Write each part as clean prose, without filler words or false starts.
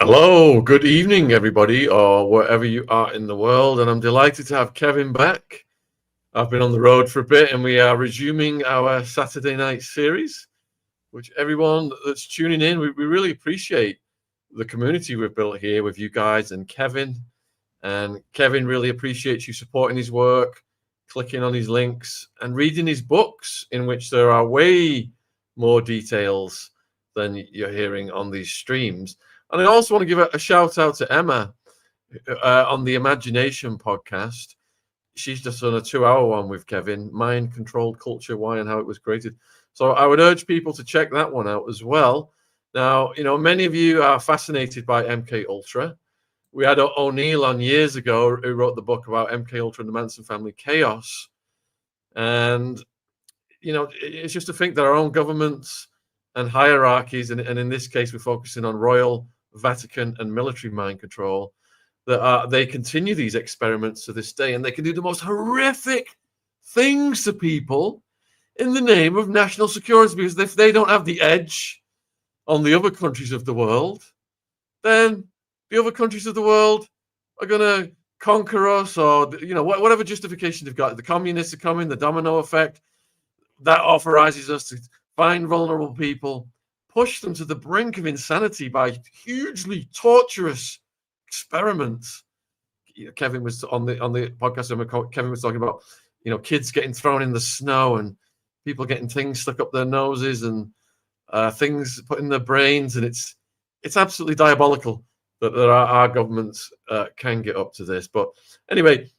Hello, good evening, everybody, or wherever you are in the world. And I'm delighted to have Kevin back. I've been on the road for a bit, and we are resuming our Saturday night series, which everyone that's tuning in, we really appreciate the community we've built here with you guys and Kevin. And Kevin really appreciates you supporting his work, clicking on his links, and reading his books, in which there are way more details than you're hearing on these streams. And I also want to give a shout out to Emma on the Imagination podcast. She's just done a 2-hour one with Kevin, Mind Controlled Culture, Why and How It Was Created. So I would urge people to check that one out as well. Now, many of you are fascinated by MK Ultra. We had O'Neill on years ago who wrote the book about MK Ultra and the Manson family chaos. And, it's just to think that our own governments and hierarchies, and in this case, we're focusing on royal, Vatican, and military mind control, that they continue these experiments to this day, and they can do the most horrific things to people in the name of national security, because if they don't have the edge on the other countries of the world, then the other countries of the world are going to conquer us, or whatever justification they've got. The communists are coming, the domino effect, that authorizes us to find vulnerable people, push them to the brink of insanity by hugely torturous experiments. Kevin was on the podcast. Kevin was talking about kids getting thrown in the snow and people getting things stuck up their noses and things put in their brains, and it's absolutely diabolical that our governments can get up to this. But anyway,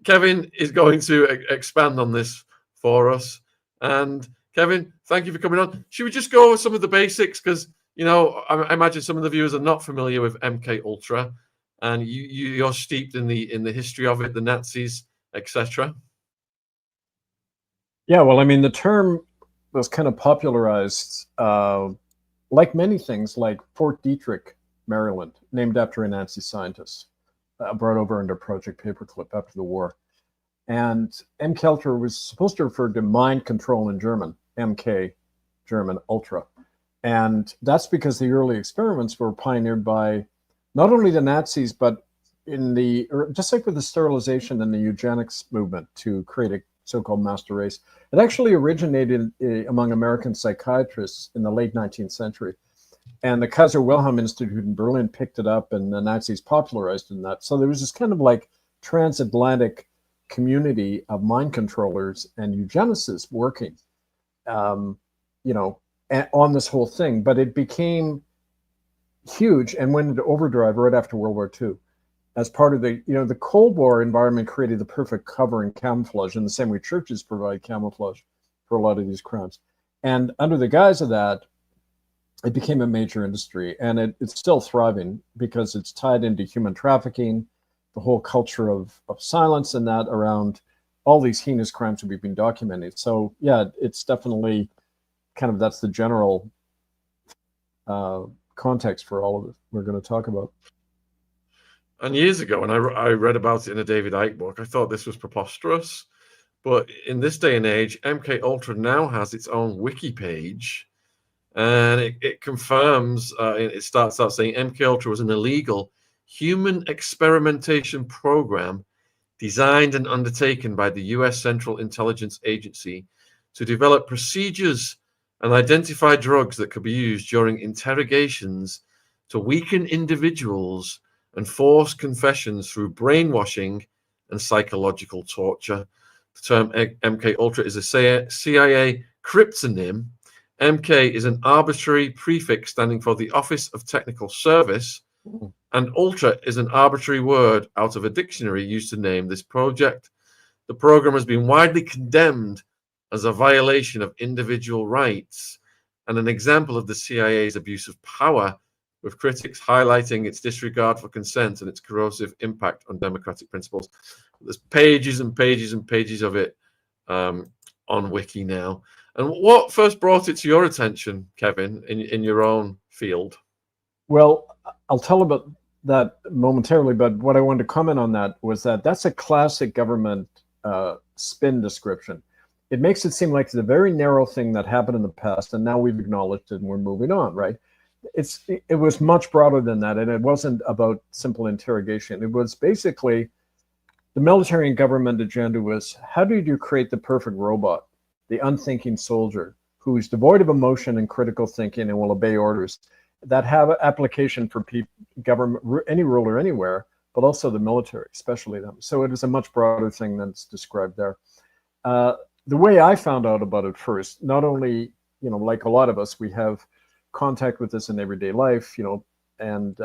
Kevin is going to expand on this for us. And Kevin, thank you for coming on. Should we just go over some of the basics? Because, I imagine some of the viewers are not familiar with MK Ultra, and you're steeped in the history of it, the Nazis, etc. Yeah, well, I mean, the term was kind of popularized, like many things, like Fort Detrick, Maryland, named after a Nazi scientist, brought over under Project Paperclip after the war. And MK Ultra was supposed to refer to mind control in German, MK, German, Ultra. And that's because the early experiments were pioneered by not only the Nazis, but just like with the sterilization and the eugenics movement to create a so-called master race, it actually originated among American psychiatrists in the late 19th century. And the Kaiser Wilhelm Institute in Berlin picked it up, and the Nazis popularized in that. So there was this kind of like transatlantic community of mind controllers and eugenicists working, on this whole thing. But it became huge and went into overdrive right after World War II. As part of the Cold War environment created the perfect cover and camouflage, in the same way churches provide camouflage for a lot of these crimes. And under the guise of that, it became a major industry, and it's still thriving because it's tied into human trafficking, the whole culture of silence and that around all these heinous crimes that we've been documenting. So yeah, it's definitely kind of, that's the general context for all of it we're going to talk about. And years ago, when I read about it in a David Icke book, I thought this was preposterous. But in this day and age, MK Ultra now has its own wiki page, and it confirms, it starts out saying MK Ultra was an illegal human experimentation program designed and undertaken by the U.S. Central Intelligence Agency to develop procedures and identify drugs that could be used during interrogations to weaken individuals and force confessions through brainwashing and psychological torture. The term MK Ultra is a CIA cryptonym. MK is an arbitrary prefix standing for the Office of Technical Service, and Ultra is an arbitrary word out of a dictionary used to name this project. The program has been widely condemned as a violation of individual rights and an example of the CIA's abuse of power, with critics highlighting its disregard for consent and its corrosive impact on democratic principles. There's pages and pages and pages of it on Wiki now. And what first brought it to your attention, Kevin, in your own field? Well, I'll tell about that momentarily, but what I wanted to comment on that was that that's a classic government spin description. It makes it seem like it's a very narrow thing that happened in the past, and now we've acknowledged it and we're moving on, right? it was much broader than that, and it wasn't about simple interrogation. It was basically the military and government agenda was, how do you create the perfect robot, the unthinking soldier who is devoid of emotion and critical thinking and will obey orders that have application for government, any ruler anywhere, but also the military, especially them. So it is a much broader thing than it's described there. The way I found out about it first, not only, like a lot of us, we have contact with this in everyday life, and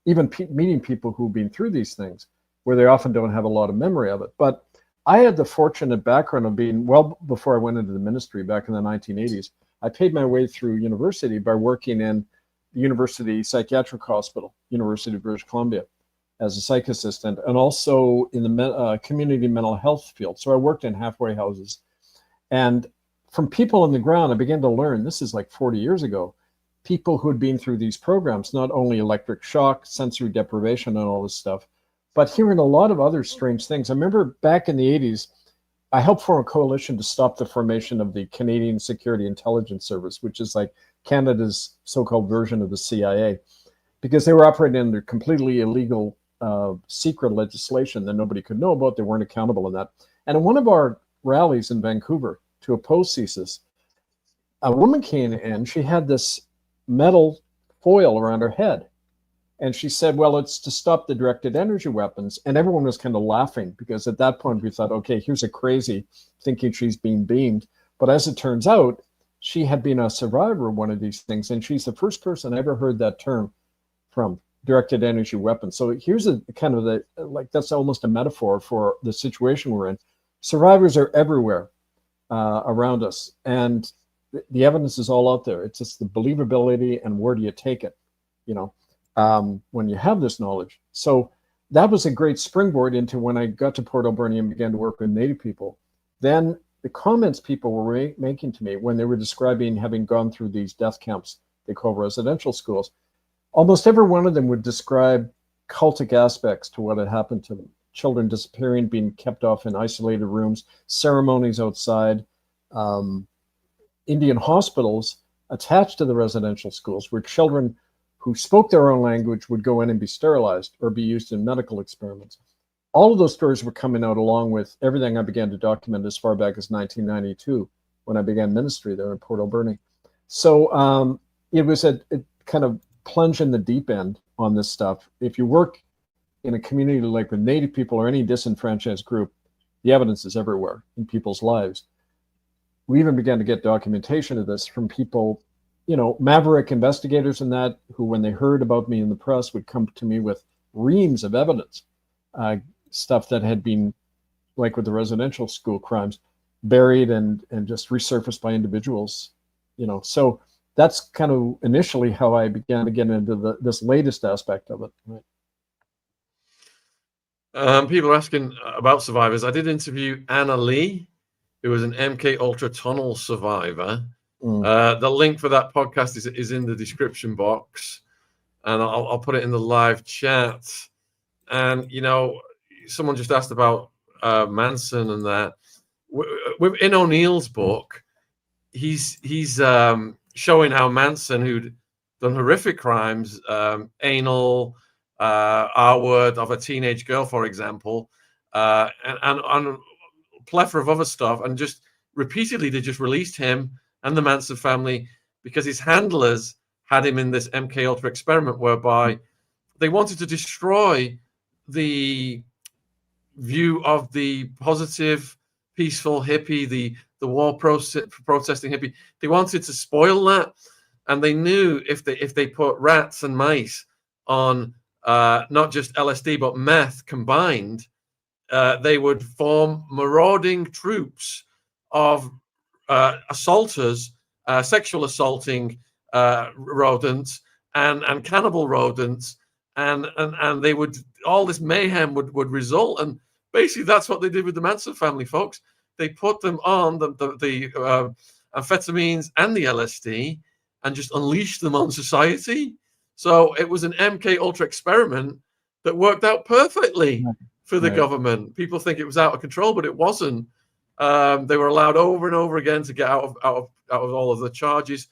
even meeting people who've been through these things, where they often don't have a lot of memory of it. But I had the fortunate background of being, well before I went into the ministry back in the 1980s, I paid my way through university by working in the University Psychiatric Hospital, University of British Columbia, as a psych assistant, and also in the community mental health field. So I worked in halfway houses. And from people on the ground, I began to learn, this is like 40 years ago, people who had been through these programs, not only electric shock, sensory deprivation, and all this stuff, but hearing a lot of other strange things. I remember back in the 80s, I helped form a coalition to stop the formation of the Canadian Security Intelligence Service, which is like Canada's so-called version of the CIA, because they were operating under completely illegal secret legislation that nobody could know about. They weren't accountable in that. And in one of our rallies in Vancouver to oppose CSIS, a woman came in, she had this metal foil around her head. And she said, well, it's to stop the directed energy weapons. And everyone was kind of laughing, because at that point we thought, okay, here's a crazy thinking she's being beamed. But as it turns out, she had been a survivor of one of these things. And she's the first person I ever heard that term from, directed energy weapons. So here's a kind of that's almost a metaphor for the situation we're in. Survivors are everywhere around us. And the evidence is all out there. It's just the believability and where do you take it, when you have this knowledge. So that was a great springboard into when I got to Port Alberni and began to work with Native people. Then the comments people were making to me when they were describing having gone through these death camps, they call residential schools, almost every one of them would describe cultic aspects to what had happened to them. Children disappearing, being kept off in isolated rooms, ceremonies outside, Indian hospitals attached to the residential schools where children who spoke their own language would go in and be sterilized or be used in medical experiments. All of those stories were coming out along with everything I began to document as far back as 1992, when I began ministry there in Port Alberni. So it was a kind of plunge in the deep end on this stuff. If you work in a community like with Native people or any disenfranchised group, the evidence is everywhere in people's lives. We even began to get documentation of this from people, maverick investigators and that, who, when they heard about me in the press, would come to me with reams of evidence, stuff that had been, like with the residential school crimes, buried and just resurfaced by individuals, So that's kind of initially how I began to get into this latest aspect of it. Right? People are asking about survivors. I did interview Anna Lee, who was an MK Ultra tunnel survivor. The link for that podcast is in the description box, and I'll put it in the live chat. And someone just asked about Manson and that. In O'Neill's book, he's showing how Manson, who'd done horrific crimes, anal, R-word of a teenage girl, for example, and a plethora of other stuff, and just repeatedly they just released him and the Manson family because his handlers had him in this MK Ultra experiment whereby they wanted to destroy the view of the positive, peaceful hippie, the war protesting hippie. They wanted to spoil that, and they knew if they put rats and mice on not just LSD but meth combined, they would form marauding troops of assaulters, sexual assaulting rodents and cannibal rodents, and they would, all this mayhem would result. And basically that's what they did with the Manson family, folks. They put them on the amphetamines and the LSD and just unleashed them on society. So it was an MK Ultra experiment that worked out perfectly for the government. People think it was out of control, but it wasn't. They were allowed over and over again to get out of all of the charges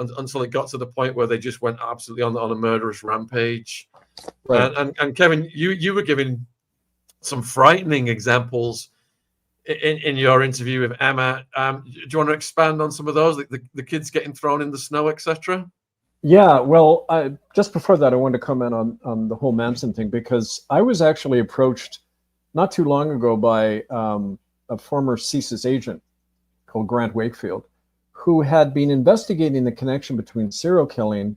until it got to the point where they just went absolutely on a murderous rampage. Right. And Kevin, you were giving some frightening examples in your interview with Emma. Do you want to expand on some of those, the kids getting thrown in the snow, etc.? Yeah, well, just before that, I wanted to comment on the whole Manson thing, because I was actually approached not too long ago by a former CSIS agent called Grant Wakefield, who had been investigating the connection between serial killing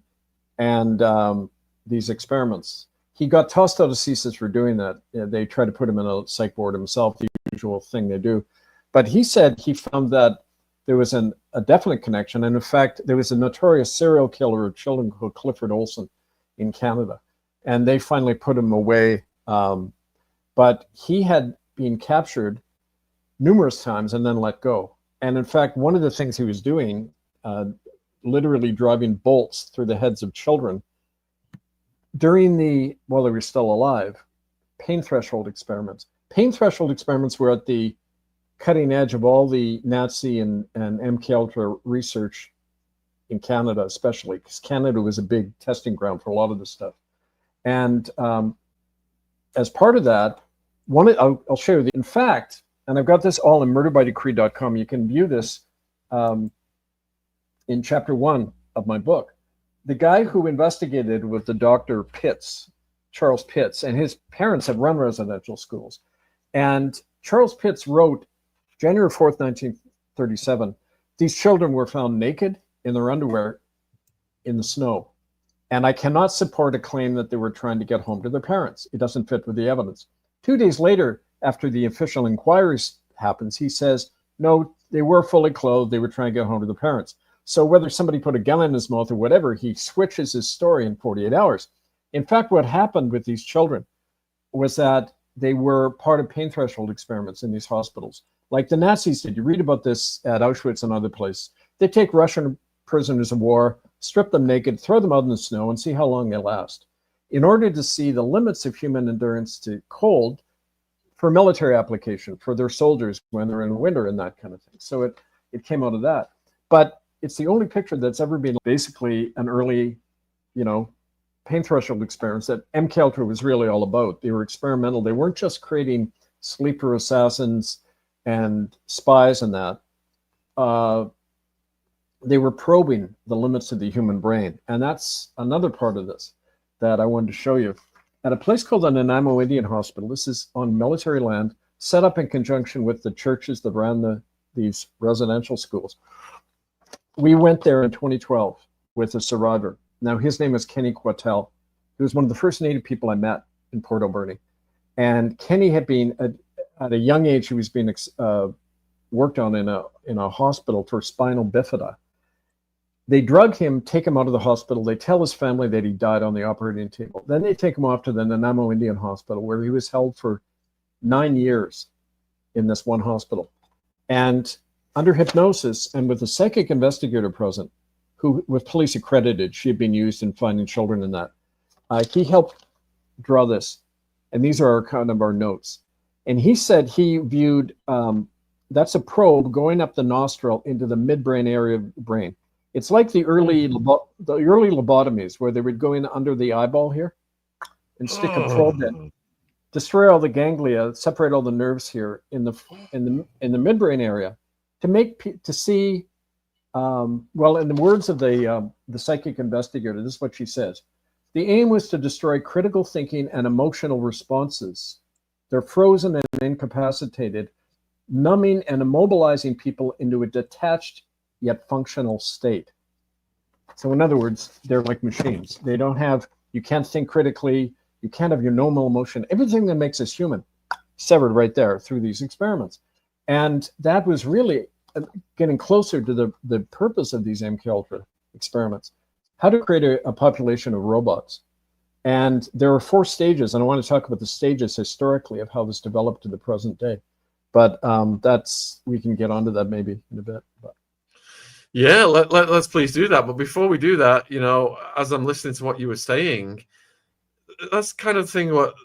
and these experiments. He got tossed out of CSIS for doing that. They tried to put him in a psych ward himself, the usual thing they do. But he said he found that there was a definite connection. And in fact, there was a notorious serial killer of children called Clifford Olson in Canada. And they finally put him away. But he had been captured numerous times and then let go. And in fact, one of the things he was doing, literally driving bolts through the heads of children while they were still alive, pain threshold experiments. Pain threshold experiments were at the cutting edge of all the Nazi and MK-Ultra research in Canada, especially, because Canada was a big testing ground for a lot of this stuff. And as part of that, I'll show you. In fact, and I've got this all in murderbydecree.com. You can view this in chapter 1 of my book. The guy who investigated was the Dr. Pitts, Charles Pitts, and his parents had run residential schools. And Charles Pitts wrote, January 4th, 1937, these children were found naked in their underwear in the snow. And I cannot support a claim that they were trying to get home to their parents. It doesn't fit with the evidence. 2 days later, after the official inquiry happens, he says, no, they were fully clothed. They were trying to get home to their parents. So whether somebody put a gun in his mouth or whatever, he switches his story in 48 hours. In fact, what happened with these children was that they were part of pain threshold experiments in these hospitals. Like the Nazis did. You read about this at Auschwitz and other places. They take Russian prisoners of war, strip them naked, throw them out in the snow, and see how long they last. In order to see the limits of human endurance to cold for military application, for their soldiers when they're in winter and that kind of thing. So it came out of that. But it's the only picture that's ever been basically an early, pain threshold experiments that MKUltra was really all about. They were experimental. They weren't just creating sleeper assassins and spies and that. They were probing the limits of the human brain. And that's another part of this that I wanted to show you. At a place called the Nanaimo Indian Hospital, this is on military land, set up in conjunction with the churches that ran these residential schools. We went there in 2012 with a survivor. Now, his name is Kenny Quatel. He was one of the first Native people I met in Port Alberni. And Kenny had been, at a young age, he was being worked on in a hospital for spinal bifida. They drug him, take him out of the hospital. They tell his family that he died on the operating table. Then they take him off to the Nanaimo Indian Hospital, where he was held for 9 years in this one hospital. And under hypnosis and with a psychic investigator present, who was police accredited, she had been used in finding children in that. He helped draw this. And these are our notes. And he said he viewed, that's a probe going up the nostril into the midbrain area of the brain. It's like the early lobotomies where they would go in under the eyeball here and stick a probe in, destroy all the ganglia, separate all the nerves here in the midbrain area to see. Well, in the words of the psychic investigator, this is what she says: the aim was to destroy critical thinking and emotional responses. They're frozen and incapacitated, numbing and immobilizing people into a detached yet functional state. So in other words, they're like machines. They don't have, you can't think critically, you can't have your normal emotion. Everything that makes us human, severed right there through these experiments. And that was really getting closer to the purpose of these MKUltra experiments. How to create a population of robots. And there are 4 stages, and I want to talk about the stages historically of how this developed to the present day. But we can get onto that maybe in a bit. But. Yeah, let's please do that. But before we do that, as I'm listening to what you were saying, that's kind of thing what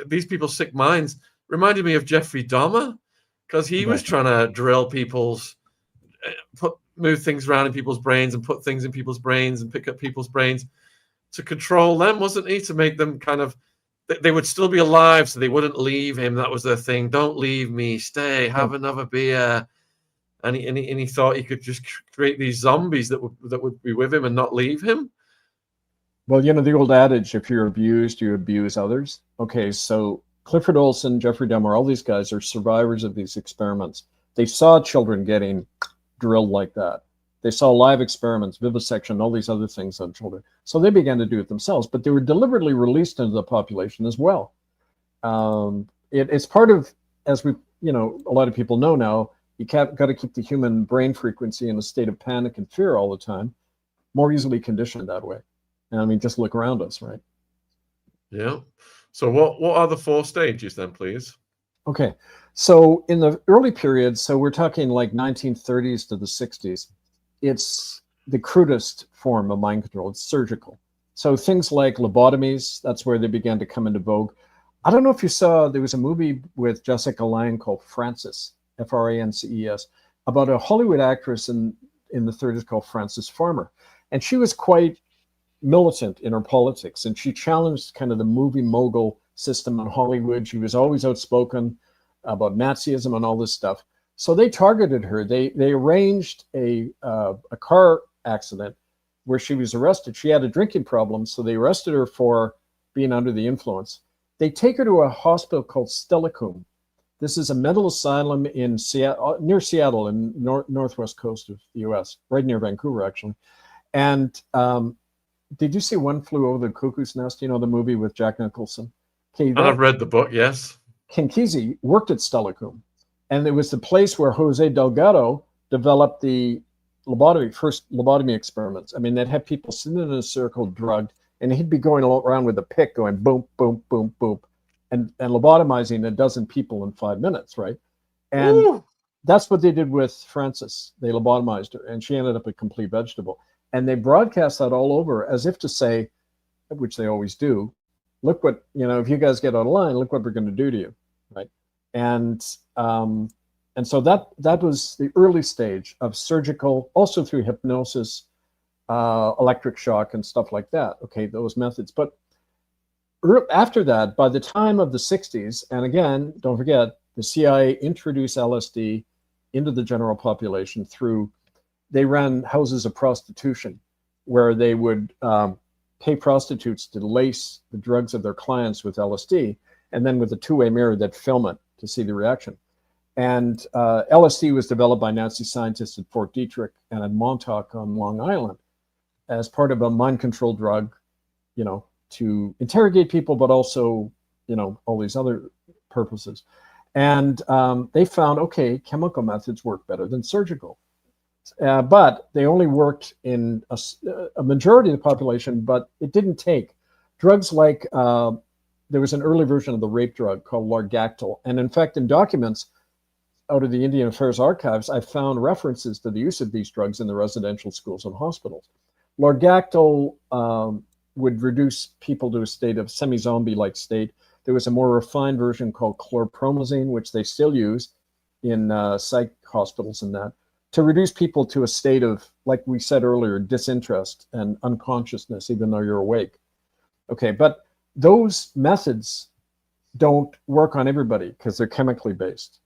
these people's sick minds reminded me of Jeffrey Dahmer, because he was trying to drill people's, move things around in people's brains and put things in people's brains and pick up people's brains to control them, wasn't he? To make them kind of, they would still be alive, so they wouldn't leave him. That was their thing. Don't leave me. Stay. Have another beer. And he thought he could just create these zombies that would be with him and not leave him. Well, you know, the old adage, if you're abused, you abuse others. Okay, so Clifford Olson, Jeffrey Dahmer, all these guys are survivors of these experiments. They saw children getting drilled like that. They saw live experiments, vivisection, all these other things on children. So they began to do it themselves, but they were deliberately released into the population as well. It's part of, as we, you know, a lot of people know now, you got to keep the human brain frequency in a state of panic and fear all the time, more easily conditioned that way. And I mean, just look around us, right? Yeah. So what are the 4 stages then, please? Okay. So in the early period, so we're talking like 1930s to the 60s, it's the crudest form of mind control. It's surgical. So things like lobotomies, that's where they began to come into vogue. I don't know if you saw, there was a movie with Jessica Lange called Frances, Frances, about a Hollywood actress in the 30s called Frances Farmer. And she was quite militant in her politics, and she challenged kind of the movie mogul system in Hollywood. She was always outspoken about Nazism and all this stuff. So they targeted her. They arranged a car accident where she was arrested. She had a drinking problem, so they arrested her for being under the influence. They take her to a hospital called Steilacoom. This is a mental asylum in Seattle, near Seattle, in northwest coast of the U.S., right near Vancouver, actually. And did you see One Flew Over the Cuckoo's Nest? You know, the movie with Jack Nicholson? Okay, I've read the book, yes. Ken Kesey worked at Steilacoom, and it was the place where Jose Delgado developed the first lobotomy experiments. I mean, they'd have people sitting in a circle, drugged, and he'd be going around with a pick going boom, boom, boom, boom, and lobotomizing a dozen people in 5 minutes, right? And Ooh. That's what they did with Frances. They lobotomized her, and she ended up a complete vegetable. And they broadcast that all over as if to say, which they always do, look what, you know, if you guys get out of line, look what we're going to do to you, right? And so that was the early stage of surgical, also through hypnosis, electric shock and stuff like that. Okay, those methods. But after that, by the time of the 60s, and again, don't forget, the CIA introduced LSD into the general population through, they ran houses of prostitution where they would pay prostitutes to lace the drugs of their clients with LSD, and then with a two-way mirror they'd film it to see the reaction. And LSD was developed by Nazi scientists at Fort Detrick and at Montauk on Long Island as part of a mind control drug, you know, to interrogate people, but also, you know, all these other purposes. And they found, okay, chemical methods work better than surgical. But they only worked in a majority of the population, but it didn't take. Drugs like, there was an early version of the rape drug called Largactil. And in fact, in documents out of the Indian Affairs Archives, I found references to the use of these drugs in the residential schools and hospitals. Largactil would reduce people to a state of semi-zombie-like state. There was a more refined version called chlorpromazine, which they still use in psych hospitals and that, to reduce people to a state of, like we said earlier, disinterest and unconsciousness, even though you're awake. Okay, but those methods don't work on everybody because they're chemically based.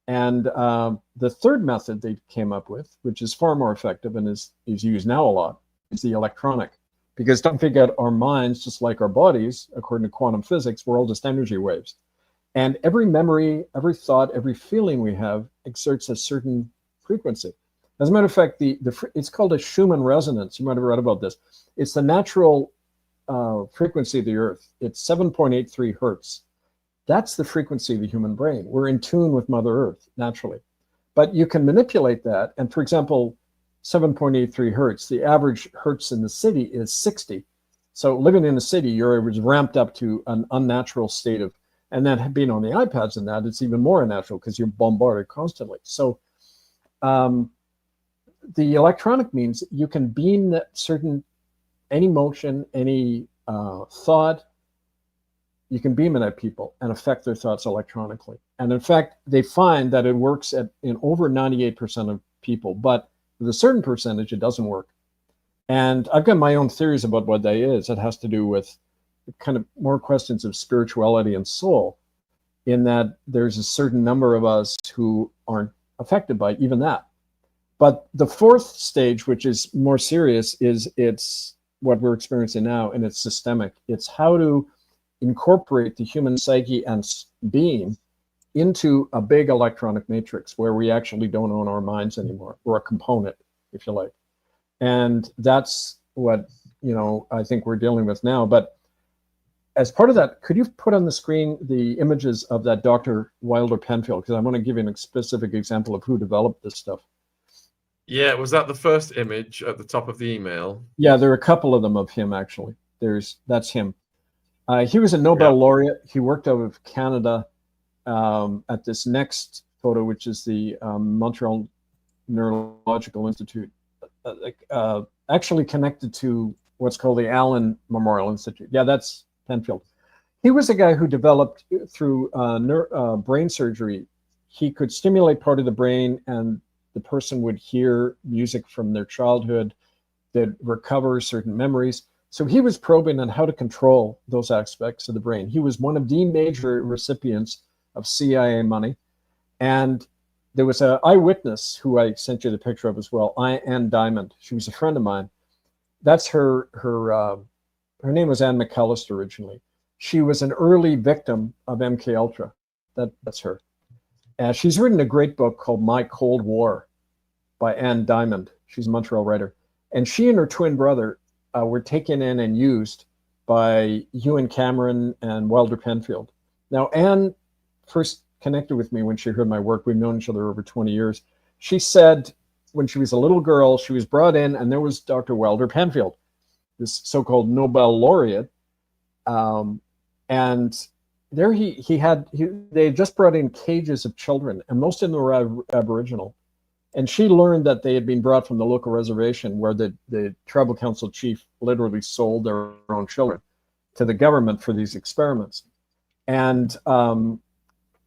And the third method they came up with, which is far more effective and is used now a lot, is the electronic. Because don't forget, our minds, just like our bodies, according to quantum physics, we're all just energy waves. And every memory, every thought, every feeling we have exerts a certain frequency. As a matter of fact, it's called a Schumann resonance. You might have read about this. It's the natural frequency of the Earth. It's 7.83 hertz. That's the frequency of the human brain. We're in tune with Mother Earth, naturally. But you can manipulate that. And for example, 7.83 hertz, the average hertz in the city is 60. So living in a city, you're ramped up to an unnatural state of, and then being on the iPads and that, it's even more unnatural because you're bombarded constantly. So the electronic means you can beam that certain, any motion, any thought, you can beam it at people and affect their thoughts electronically. And in fact, they find that it works in over 98% of people, but With a certain percentage, it doesn't work. And I've got my own theories about what that is. It has to do with kind of more questions of spirituality and soul, in that there's a certain number of us who aren't affected by even that. But the fourth stage, which is more serious, is it's what we're experiencing now, and it's systemic. It's how to incorporate the human psyche and being into a big electronic matrix where we actually don't own our minds anymore. We're a component, if you like. And that's what, I think we're dealing with now. But as part of that, could you put on the screen the images of that Dr. Wilder Penfield? Because I want to give you a specific example of who developed this stuff. Yeah, was that the first image at the top of the email? Yeah, there are a couple of them of him, actually. That's him. He was a Nobel laureate. He worked out of Canada at this next photo, which is the Montreal Neurological Institute, actually connected to what's called the Allen Memorial Institute. Yeah, that's Penfield. He was a guy who developed through brain surgery. He could stimulate part of the brain, and the person would hear music from their childhood, that recover certain memories. So he was probing on how to control those aspects of the brain. He was one of the major recipients of CIA money. And there was an eyewitness who I sent you the picture of as well, Ann Diamond. She was a friend of mine. That's her name was Ann McAllister originally. She was an early victim of MK Ultra. That's her. She's written a great book called My Cold War by Ann Diamond. She's a Montreal writer. And she and her twin brother were taken in and used by Ewan Cameron and Wilder Penfield. Now, Ann first connected with me when she heard my work. We've known each other over 20 years. She said when she was a little girl, she was brought in, and there was Dr. Wilder Penfield, this so-called Nobel laureate. And there they had just brought in cages of children, and most of them were Aboriginal. And she learned that they had been brought from the local reservation where the tribal council chief literally sold their own children to the government for these experiments. And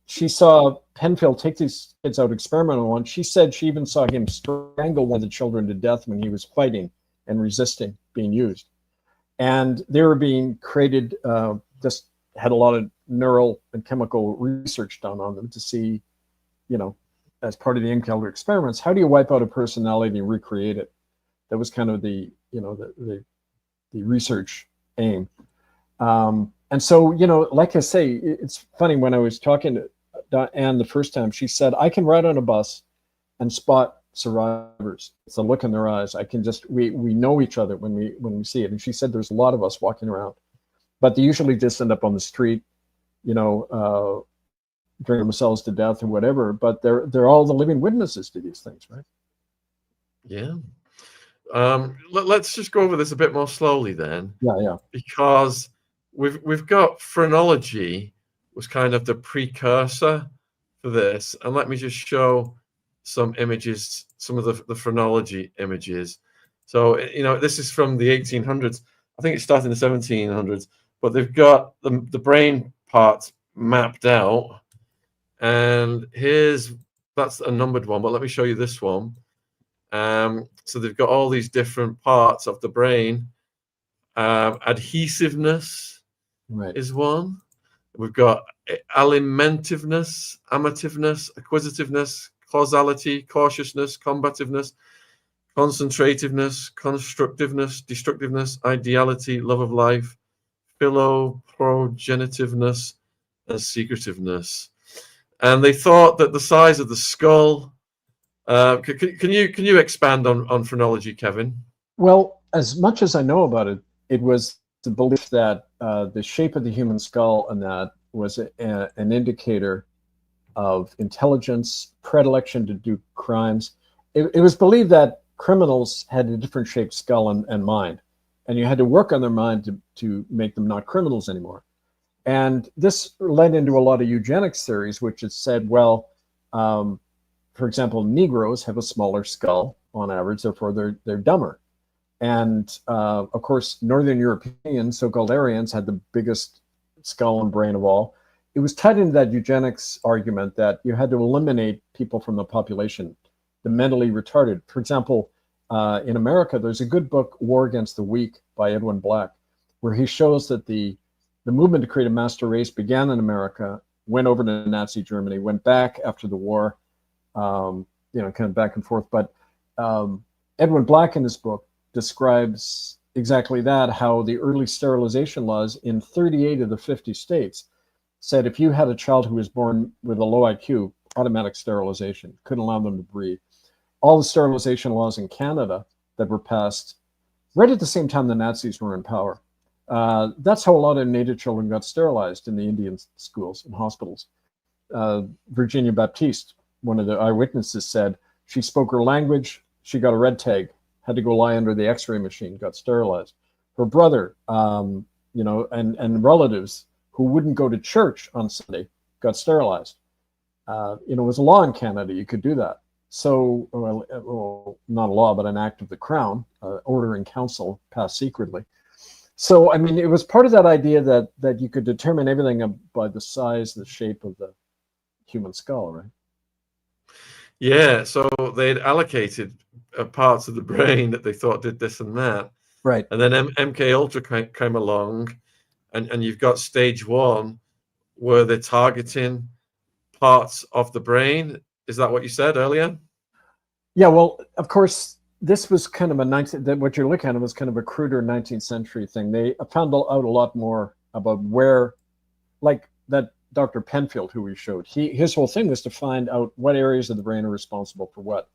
she saw Penfield take these kids out experimental one. She said she even saw him strangle one of the children to death when he was fighting and resisting being used. And they were being created, just had a lot of neural and chemical research done on them to see, as part of the MK Ultra experiments, how do you wipe out a personality and recreate it? That was kind of the research aim. And so, like I say, it's funny, when I was talking to Anne the first time, she said, I can ride on a bus and spot survivors. It's a look in their eyes. I can just, we know each other when we see it. And she said, there's a lot of us walking around, but they usually just end up on the street, drinking themselves to death or whatever, but they're all the living witnesses to these things, right? Yeah. Let's just go over this a bit more slowly then. Yeah. Because we've got phronology was kind of the precursor for this. And let me just show some images, some of the phronology images. So, this is from the 1800s. I think it started in the 1700s, but they've got the brain parts mapped out. And that's a numbered one, but let me show you this one. So they've got all these different parts of the brain. Adhesiveness is one. We've got alimentiveness, amativeness, acquisitiveness, causality, cautiousness, combativeness, concentrativeness, constructiveness, destructiveness, ideality, love of life, philoprogenitiveness, and secretiveness. And they thought that the size of the skull. Can you expand on phronology, Kevin? Well, as much as I know about it, it was the belief that the shape of the human skull and that was an indicator of intelligence, predilection to do crimes. It was believed that criminals had a different shaped skull and mind, and you had to work on their mind to make them not criminals anymore. And this led into a lot of eugenics theories, which has said, well, for example, Negroes have a smaller skull on average, therefore they're dumber. And of course, Northern Europeans, so-called Aryans, had the biggest skull and brain of all. It was tied into that eugenics argument that you had to eliminate people from the population the mentally retarded. For example, in America, there's a good book, War Against the Weak by Edwin Black, where he shows that the movement to create a master race began in America, went over to Nazi Germany, went back after the war, kind of back and forth. But Edwin Black in his book describes exactly that, how the early sterilization laws in 38 of the 50 states said if you had a child who was born with a low IQ, automatic sterilization, couldn't allow them to breathe. All the sterilization laws in Canada that were passed right at the same time the Nazis were in power. That's how a lot of Native children got sterilized in the Indian schools and hospitals. Virginia Baptiste, one of the eyewitnesses, said she spoke her language, she got a red tag, had to go lie under the x-ray machine, got sterilized. Her brother, and relatives who wouldn't go to church on Sunday got sterilized. It was a law in Canada, you could do that. So, well, not a law, but an act of the crown, order in council passed secretly. So, I mean, it was part of that idea that you could determine everything by the size, the shape of the human skull, right? Yeah, so they'd allocated parts of the brain that they thought did this and that. Right. And then MK Ultra came along, and you've got stage one where they're targeting parts of the brain. Is that what you said earlier? Yeah, well, of course, this was kind of what you're looking at was kind of a cruder 19th century thing. They found out a lot more about where, like that Dr. Penfield, who we showed, his whole thing was to find out what areas of the brain are responsible for what.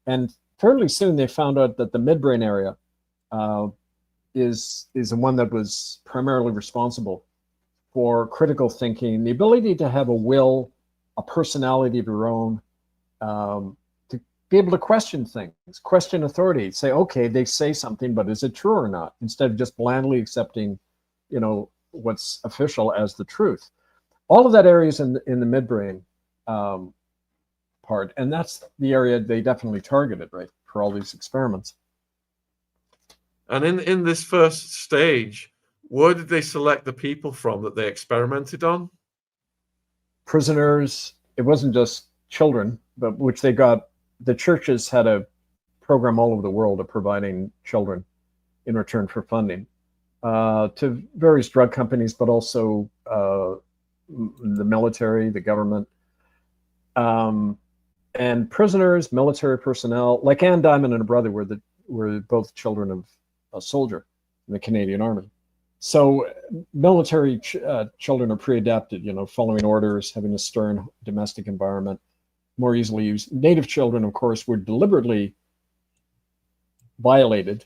And fairly soon they found out that the midbrain area is the one that was primarily responsible for critical thinking, the ability to have a will, a personality of your own, to be able to question things, question authority, say, okay, they say something, but is it true or not? Instead of just blandly accepting, what's official as the truth. All of that area is in the midbrain part, and that's the area they definitely targeted, right, for all these experiments. And in this first stage, where did they select the people from that they experimented on? Prisoners. It wasn't just children, but which they got. The churches had a program all over the world of providing children in return for funding to various drug companies, but also the military, the government, and prisoners, military personnel, like Ann Diamond and her brother were both children of a soldier in the Canadian Army. So military children are pre-adapted, following orders, having a stern domestic environment, more easily used. Native children, of course, were deliberately violated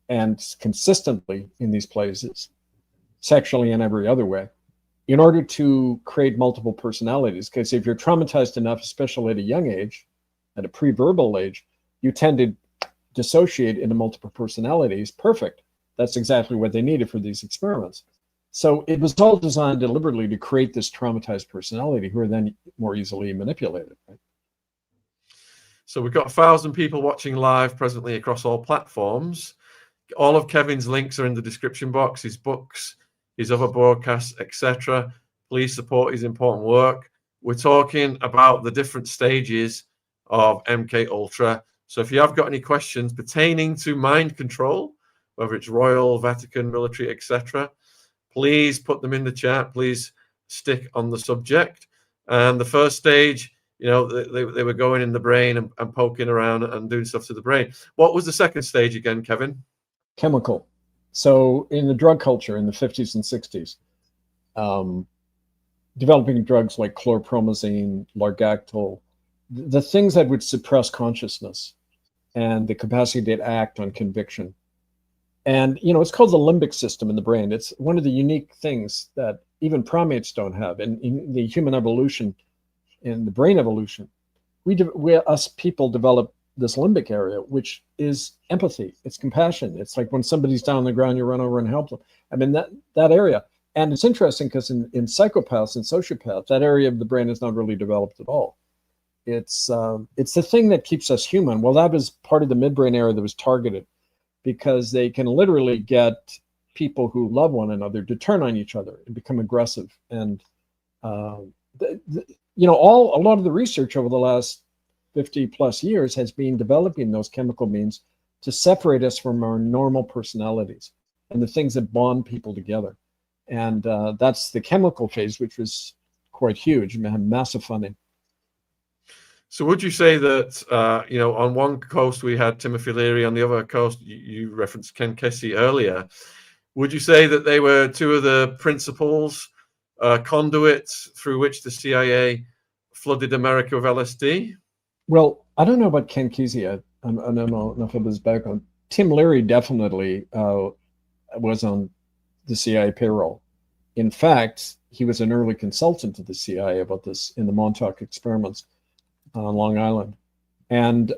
and consistently in these places, sexually and every other way, in order to create multiple personalities. Because if you're traumatized enough, especially at a young age, at a pre-verbal age, you tend to dissociate into multiple personalities. Perfect. That's exactly what they needed for these experiments. So it was all designed deliberately to create this traumatized personality who are then more easily manipulated. Right? So we've got 1,000 people watching live presently across all platforms. All of Kevin's links are in the description box, his books, his other broadcasts, etc. Please support his important work. We're talking about the different stages of MK Ultra. So if you have got any questions pertaining to mind control, whether it's royal, Vatican, military, etc., please put them in the chat. Please stick on the subject. And the first stage, they were going in the brain and poking around and doing stuff to the brain. What was the second stage again, Kevin? Chemical. So in the drug culture in the 50s and 60s, developing drugs like chlorpromazine, largactil, the things that would suppress consciousness and the capacity to act on conviction. And, it's called the limbic system in the brain. It's one of the unique things that even primates don't have. And in the human evolution, in the brain evolution, us people develop this limbic area, which is empathy. It's compassion. It's like when somebody's down on the ground, you run over and help them. I mean, that area. And it's interesting because in psychopaths and sociopaths, that area of the brain is not really developed at all. It's the thing that keeps us human. Well, that was part of the midbrain area that was targeted, because they can literally get people who love one another to turn on each other and become aggressive. And a lot of the research over the last 50 plus years has been developing those chemical means to separate us from our normal personalities and the things that bond people together. And that's the chemical phase, which was quite huge, massive funding. So would you say that, on one coast we had Timothy Leary, on the other coast, you referenced Ken Kesey earlier. Would you say that they were two of the principals, conduits through which the CIA flooded America with LSD? Well, I don't know about Ken Kesey. I don't know enough of his background. Tim Leary definitely was on the CIA payroll. In fact, he was an early consultant to the CIA about this in the Montauk experiments on Long Island. And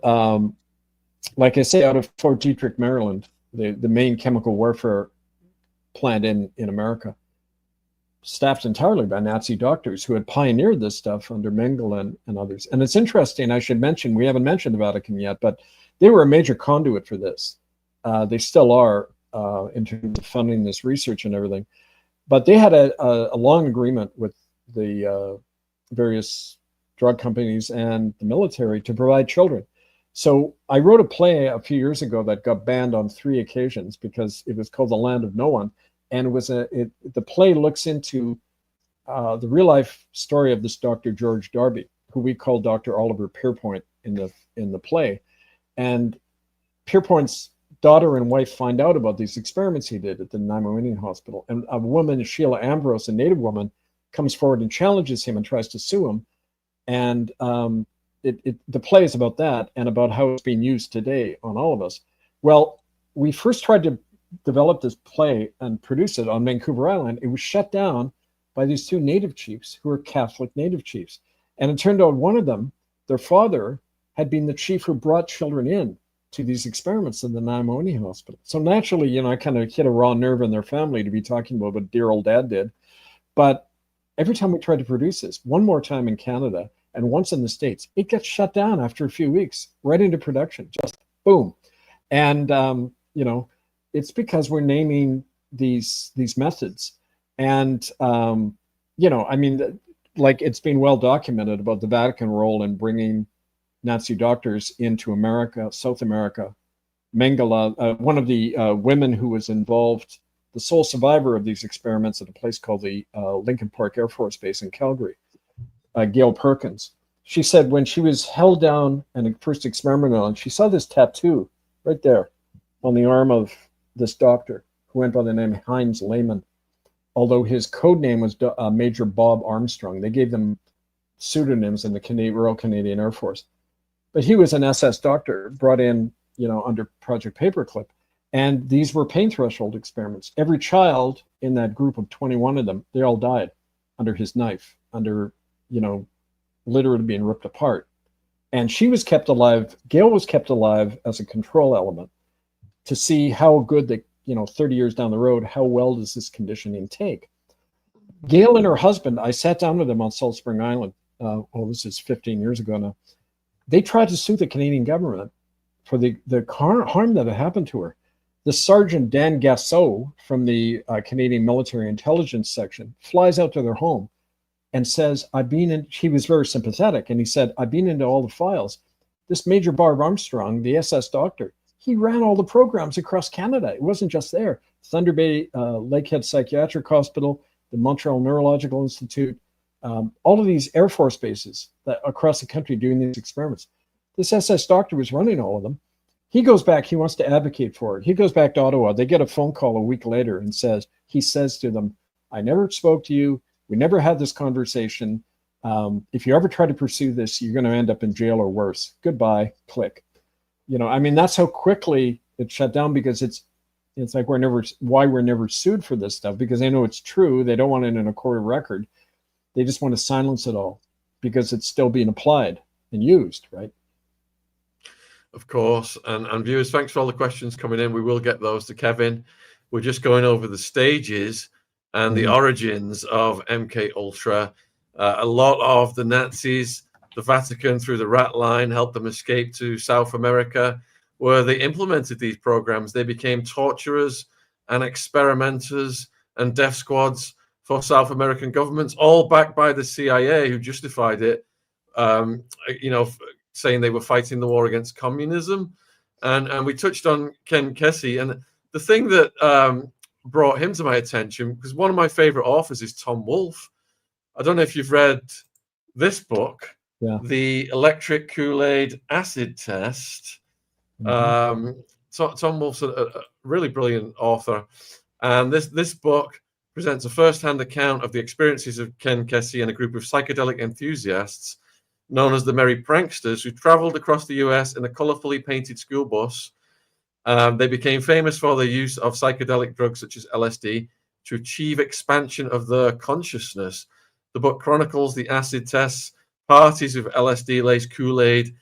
like I say, out of Fort Detrick, Maryland, the main chemical warfare plant in America, staffed entirely by Nazi doctors who had pioneered this stuff under Mengele and others. And it's interesting, I should mention, we haven't mentioned the Vatican yet, but they were a major conduit for this. They still are in terms of funding this research and everything. But they had a long agreement with the various drug companies and the military to provide children. So I wrote a play a few years ago that got banned on 3 occasions because it was called The Land of No One. And it was the play looks into the real life story of this Dr. George Darby, who we call Dr. Oliver Pierpoint in the play. And Pierpoint's daughter and wife find out about these experiments he did at the Nanaimo Indian Hospital. And a woman, Sheila Ambrose, a native woman, comes forward and challenges him and tries to sue him. And the play is about that and about how it's being used today on all of us. Well, we first tried to develop this play and produce it on Vancouver Island. It was shut down by these 2 native chiefs who were Catholic native chiefs. And it turned out one of them, their father, had been the chief who brought children in to these experiments in the Nanaimo Indian Hospital. So naturally, I kind of hit a raw nerve in their family to be talking about what dear old dad did. But every time we tried to produce this, one more time in Canada and once in the States, it gets shut down after a few weeks, right into production, just boom. And, it's because we're naming these methods. And, like it's been well documented about the Vatican role in bringing Nazi doctors into America, South America. Mengele, one of the women who was involved, the sole survivor of these experiments at a place called the Lincoln Park Air Force Base in Calgary, Gail Perkins. She said when she was held down and first experimented on, she saw this tattoo right there on the arm of this doctor who went by the name Heinz Lehman, although his code name was Major Bob Armstrong. They gave them pseudonyms in the Royal Canadian Air Force. But he was an SS doctor brought in, under Project Paperclip. And these were pain threshold experiments. Every child in that group of 21 of them, they all died under his knife, under, literally being ripped apart. And she was kept alive. Gail was kept alive as a control element to see how good 30 years down the road, how well does this conditioning take? Gail and her husband, I sat down with them on Salt Spring Island. This is 15 years ago now. They tried to sue the Canadian government for the harm that had happened to her. The Sergeant Dan Gassot from the Canadian Military Intelligence Section flies out to their home and says, he was very sympathetic, and he said, I've been into all the files. This Major Bob Armstrong, the SS doctor, he ran all the programs across Canada. It wasn't just there. Thunder Bay, Lakehead Psychiatric Hospital, the Montreal Neurological Institute, all of these Air Force bases across the country doing these experiments. This SS doctor was running all of them. He goes back, he wants to advocate for it. He goes back to Ottawa. They get a phone call a week later and he says to them, I never spoke to you. We never had this conversation. If you ever try to pursue this, you're going to end up in jail or worse. Goodbye, click. That's how quickly it shut down, because it's like why we're never sued for this stuff, because they know it's true. They don't want it in a court of record. They just want to silence it all because it's still being applied and used, right? Of course. And viewers, thanks for all the questions coming in. We will get those to Kevin. We're just going over the stages and the origins of MK Ultra. A lot of the Nazis, the Vatican through the rat line, helped them escape to South America, where they implemented these programs. They became torturers and experimenters and death squads for South American governments, all backed by the CIA, who justified it, saying they were fighting the war against communism. And we touched on Ken Kesey. And the thing that brought him to my attention, because one of my favorite authors is Tom Wolfe. I don't know if you've read this book, The Electric Kool-Aid Acid Test. Tom Wolfe's a really brilliant author. And this book presents a first-hand account of the experiences of Ken Kesey and a group of psychedelic enthusiasts known as the Merry Pranksters, who traveled across the US in a colorfully painted school bus. They became famous for their use of psychedelic drugs such as LSD to achieve expansion of their consciousness. The book chronicles the acid tests, parties with LSD-laced Kool-Aid,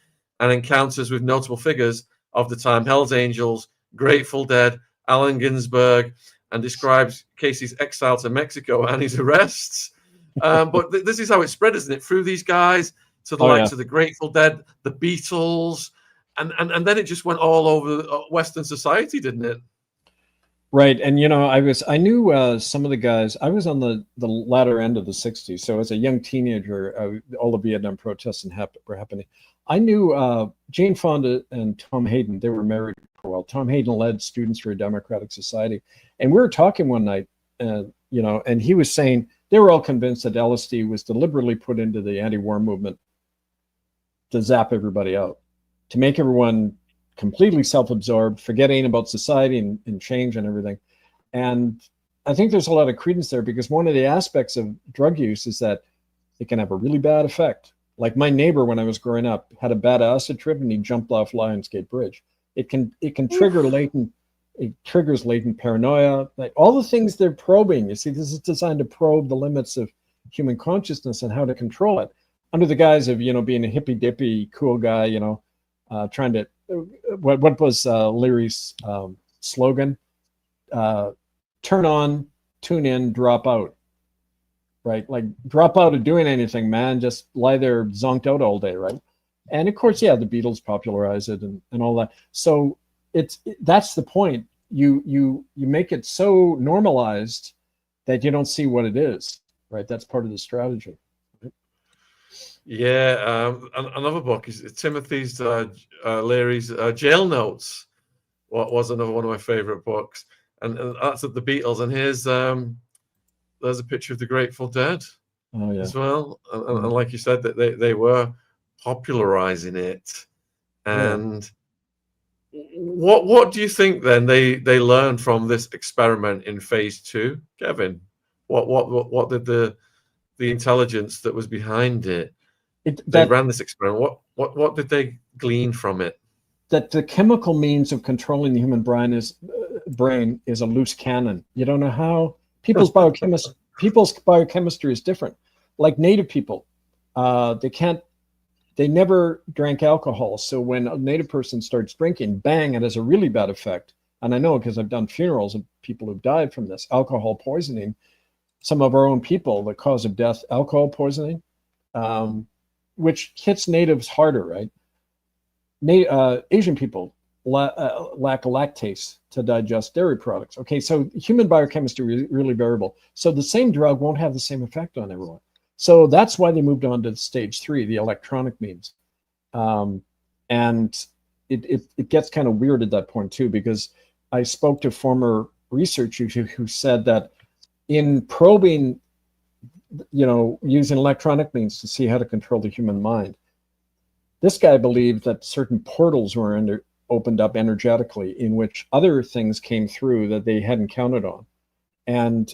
and encounters with notable figures of the time: Hell's Angels, Grateful Dead, Allen Ginsberg, and describes Casey's exile to Mexico and his arrests. But this is how it spread, isn't it? Through these guys to the likes of the Grateful Dead, the Beatles, and then it just went all over Western society, didn't it? Right. And, you know, I knew some of the guys. I was on the latter end of the 60s. So as a young teenager, all the Vietnam protests were happening. I knew Jane Fonda and Tom Hayden. They were married for a while. Tom Hayden led Students for a Democratic Society. And we were talking one night, you know, and he was saying they were all convinced that LSD was deliberately put into the anti-war movement to zap everybody out, to make everyone completely self-absorbed, forgetting about society and change and everything. And I think there's a lot of credence there, because one of the aspects of drug use is that it can have a really bad effect. Like my neighbor, when I was growing up, had a bad acid trip and he jumped off Lionsgate Bridge. It can trigger it triggers latent paranoia, like all the things they're probing. You see, this is designed to probe the limits of human consciousness and how to control it, under the guise of, you know, being a hippy dippy cool guy, you know, trying to, what was Leary's slogan? Turn on, tune in, drop out. Right? Like, drop out of doing anything, man. Just lie there zonked out all day, right? And of course, yeah, the Beatles popularized it and all that. So that's the point. You make it so normalized that you don't see what it is, right? That's part of the strategy. Right? Yeah, another book is Timothy's Leary's Jail Notes. What was another one of my favorite books, and that's at the Beatles. And here's there's a picture of the Grateful Dead as well, and like you said, that they were popularizing it. And what do you think then they learned from this experiment in phase 2, Kevin? What did the intelligence that was behind it? They ran this experiment. What did they glean from it? That the chemical means of controlling the human brain is a loose cannon. You don't know how. People's biochemistry is different. Like native people, they never drank alcohol. So when a native person starts drinking, bang, it has a really bad effect. And I know, because I've done funerals of people who've died from this alcohol poisoning. Some of our own people, the cause of death, alcohol poisoning, which hits natives harder, right? Asian people lack lactase to digest dairy products. Okay, so human biochemistry is really variable. So the same drug won't have the same effect on everyone. So that's why they moved on to stage 3, the electronic means. And it gets kind of weird at that point too, because I spoke to former researchers who said that in probing, you know, using electronic means to see how to control the human mind, this guy believed that certain portals were opened up energetically, in which other things came through that they hadn't counted on. And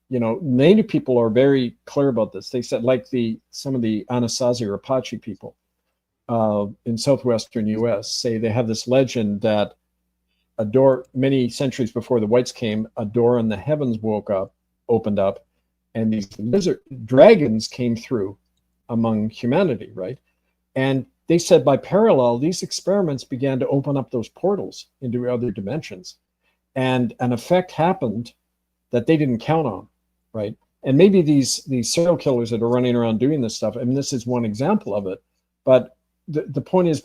you know, native people are very clear about this. They said, like some of the Anasazi or Apache people in southwestern US say they have this legend that a door, many centuries before the whites came, a door in the heavens opened up, and these dragons came through among humanity, right? And they said by parallel, these experiments began to open up those portals into other dimensions. And an effect happened that they didn't count on, right? And maybe these serial killers that are running around doing this stuff, I mean, this is one example of it. But the point is,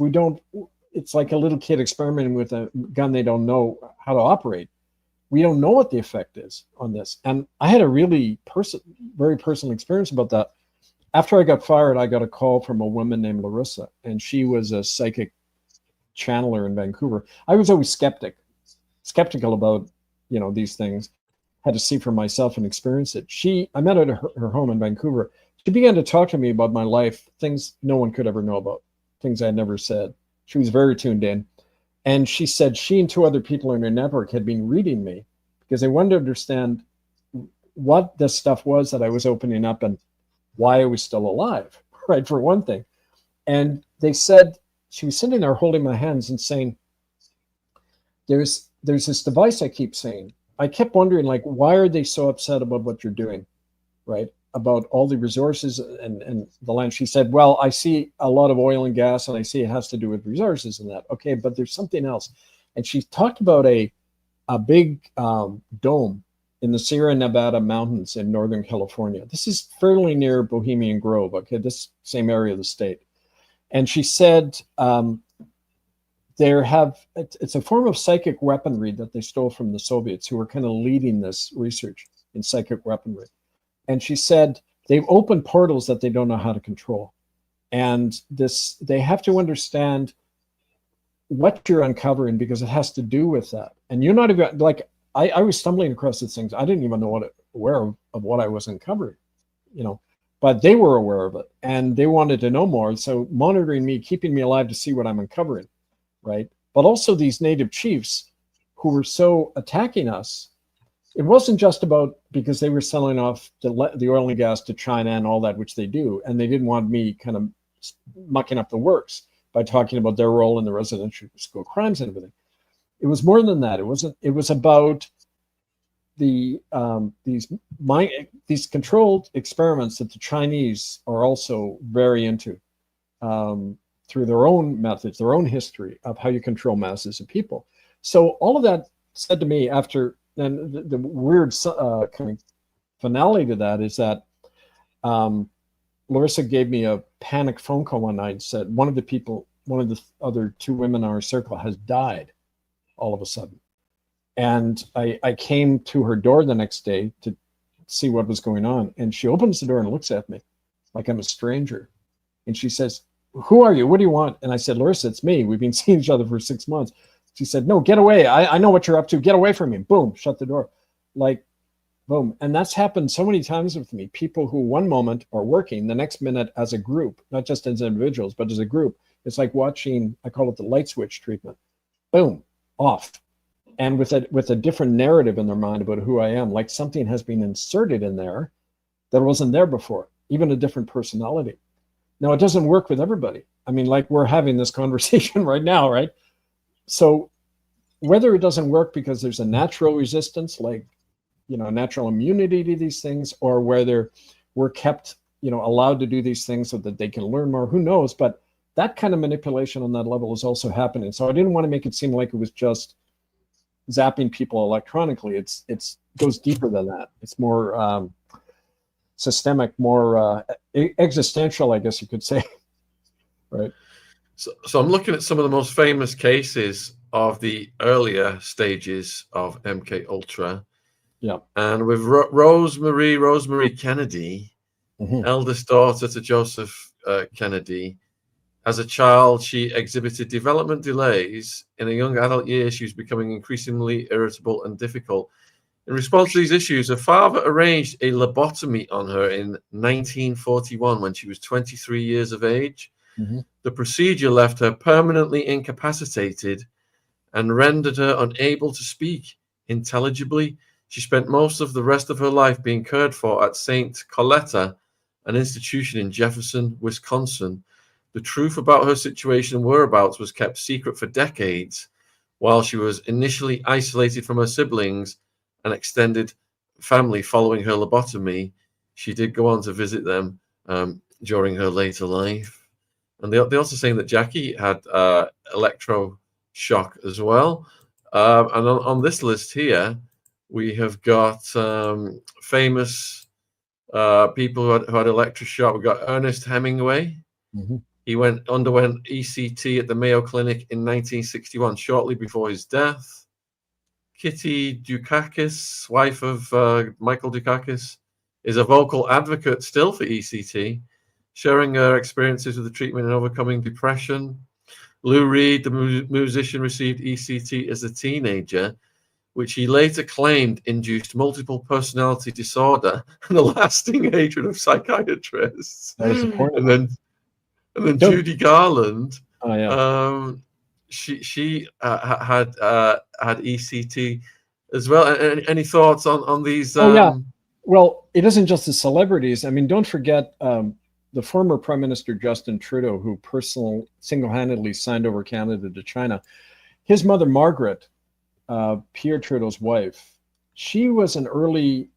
it's like a little kid experimenting with a gun they don't know how to operate. We don't know what the effect is on this. And I had a really very personal experience about that. after I got fired, I got a call from a woman named Larissa, and she was a psychic channeler in Vancouver. I was always skeptical about, these things. Had to see for myself and experience it. I met her at her home in Vancouver. She began to talk to me about my life, things no one could ever know about, things I had never said. She was very tuned in. And she said she and two other people in her network had been reading me because they wanted to understand what this stuff was that I was opening up and why I was still alive, right, for one thing. And they said, she was sitting there holding my hands and saying, there's this device I keep saying. I kept wondering, like, why are they so upset about what you're doing, right? About all the resources and the land. She said, well, I see a lot of oil and gas, and I see it has to do with resources and that. Okay, but there's something else. And she talked about a big dome in the Sierra Nevada mountains in Northern California. This is fairly near Bohemian Grove, okay, this same area of the state. And she said, it's a form of psychic weaponry that they stole from the Soviets, who were kind of leading this research in psychic weaponry. And she said they've opened portals that they don't know how to control. And they have to understand what you're uncovering because it has to do with that. And you're not even, like, I was stumbling across these things. I didn't even know aware of what I was uncovering, but they were aware of it and they wanted to know more. So monitoring me, keeping me alive to see what I'm uncovering. Right. But also these native chiefs who were so attacking us. It wasn't just about because they were selling off the oil and gas to China and all that, which they do. And they didn't want me kind of mucking up the works by talking about their role in the residential school crimes and everything. It was more than that. It was about these controlled experiments that the Chinese are also very into. Through their own methods, their own history of how you control masses of people. So all of that said to me after, and the weird kind of finale to that is that Larissa gave me a panic phone call one night and said, one of the other two women in our circle has died all of a sudden. And I came to her door the next day to see what was going on. And she opens the door and looks at me like I'm a stranger. And she says, who are you? What do you want? And I said, Larissa, it's me. We've been seeing each other for 6 months. She said, no, get away. I know what you're up to. Get away from me. Boom, shut the door. Like, boom. And that's happened so many times with me. People who one moment are working, the next minute as a group, not just as individuals, but as a group. It's like watching, I call it the light switch treatment. Boom, off. And with a different narrative in their mind about who I am, like something has been inserted in there that wasn't there before, even a different personality. Now, it doesn't work with everybody. I mean, like we're having this conversation right now, right? So whether it doesn't work because there's a natural resistance, like, natural immunity to these things, or whether we're kept, allowed to do these things so that they can learn more, who knows? But that kind of manipulation on that level is also happening. So I didn't want to make it seem like it was just zapping people electronically. It goes deeper than that. It's more systemic, more existential, I guess you could say. Right. So I'm looking at some of the most famous cases of the earlier stages of MK Ultra. Yeah. And with Rosemary Kennedy, eldest daughter to Joseph Kennedy, as a child, she exhibited development delays. In a young adult year, she was becoming increasingly irritable and difficult. In response to these issues, her father arranged a lobotomy on her in 1941 when she was 23 years of age. The procedure left her permanently incapacitated and rendered her unable to speak intelligibly. She spent most of the rest of her life being cared for at St. Coletta, an institution in Jefferson, Wisconsin. The truth about her situation and whereabouts was kept secret for decades, while she was initially isolated from her siblings and extended family following her lobotomy. She did go on to visit them during her later life. And they're also saying that Jackie had electroshock as well. And on this list here, we have got famous people who had electroshock. We've got Ernest Hemingway. He underwent ECT at the Mayo Clinic in 1961, shortly before his death. Kitty Dukakis, wife of Michael Dukakis, is a vocal advocate still for ECT. sharing her experiences with the treatment and overcoming depression. Lou Reed, the musician, received ECT as a teenager, which he later claimed induced multiple personality disorder and a lasting hatred of psychiatrists. That was important. And then Judy Garland, Oh, yeah. she had ECT as well. Any thoughts on these? Oh, yeah. Well, it isn't just the celebrities. I mean, don't forget the former Prime Minister Justin Trudeau, who single-handedly signed over Canada to China. His mother, Margaret, Pierre Trudeau's wife, she was an early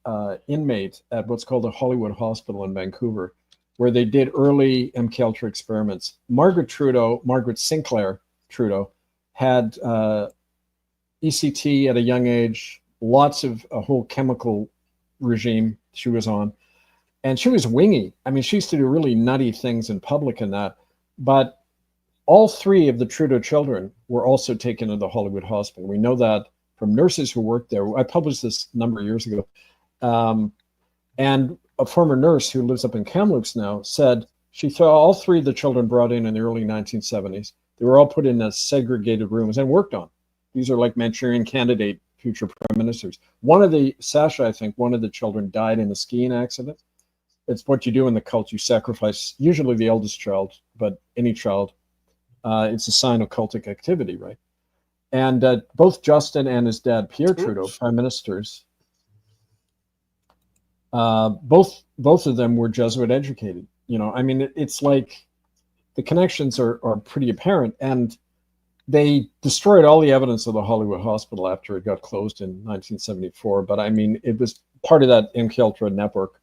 inmate at what's called the Hollywood Hospital in Vancouver, where they did early MKUltra experiments. Margaret Sinclair Trudeau, had ECT at a young age, a whole chemical regime she was on. And she was wingy. I mean, she used to do really nutty things in public and that. But all three of the Trudeau children were also taken to the Hollywood Hospital. We know that from nurses who worked there. I published this a number of years ago. And a former nurse who lives up in Kamloops now said she saw all three of the children brought in the early 1970s. They were all put in segregated rooms and worked on. These are like Manchurian candidate future prime ministers. Sasha, I think, one of the children died in a skiing accident. It's what you do in the cult. You sacrifice, usually the eldest child, but any child. It's a sign of cultic activity, right? And both Justin and his dad, Pierre Trudeau, prime ministers, both of them were Jesuit educated. You know, I mean, it's like the connections are pretty apparent. And they destroyed all the evidence of the Hollywood Hospital after it got closed in 1974. But I mean, it was part of that MKUltra network.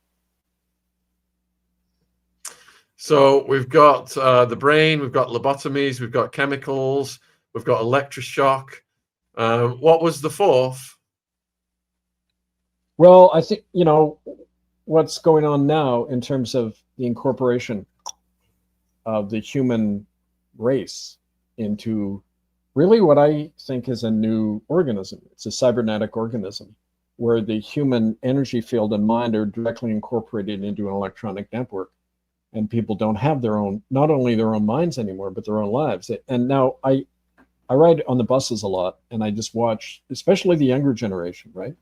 So we've got the brain, we've got lobotomies, we've got chemicals, we've got electroshock. What was the fourth? Well, I think, you know, what's going on now in terms of the incorporation of the human race into really what I think is a new organism. It's a cybernetic organism where the human energy field and mind are directly incorporated into an electronic network. And people don't have their own, not only their own minds anymore, but their own lives. And now I ride on the buses a lot, and I just watch, especially the younger generation, right?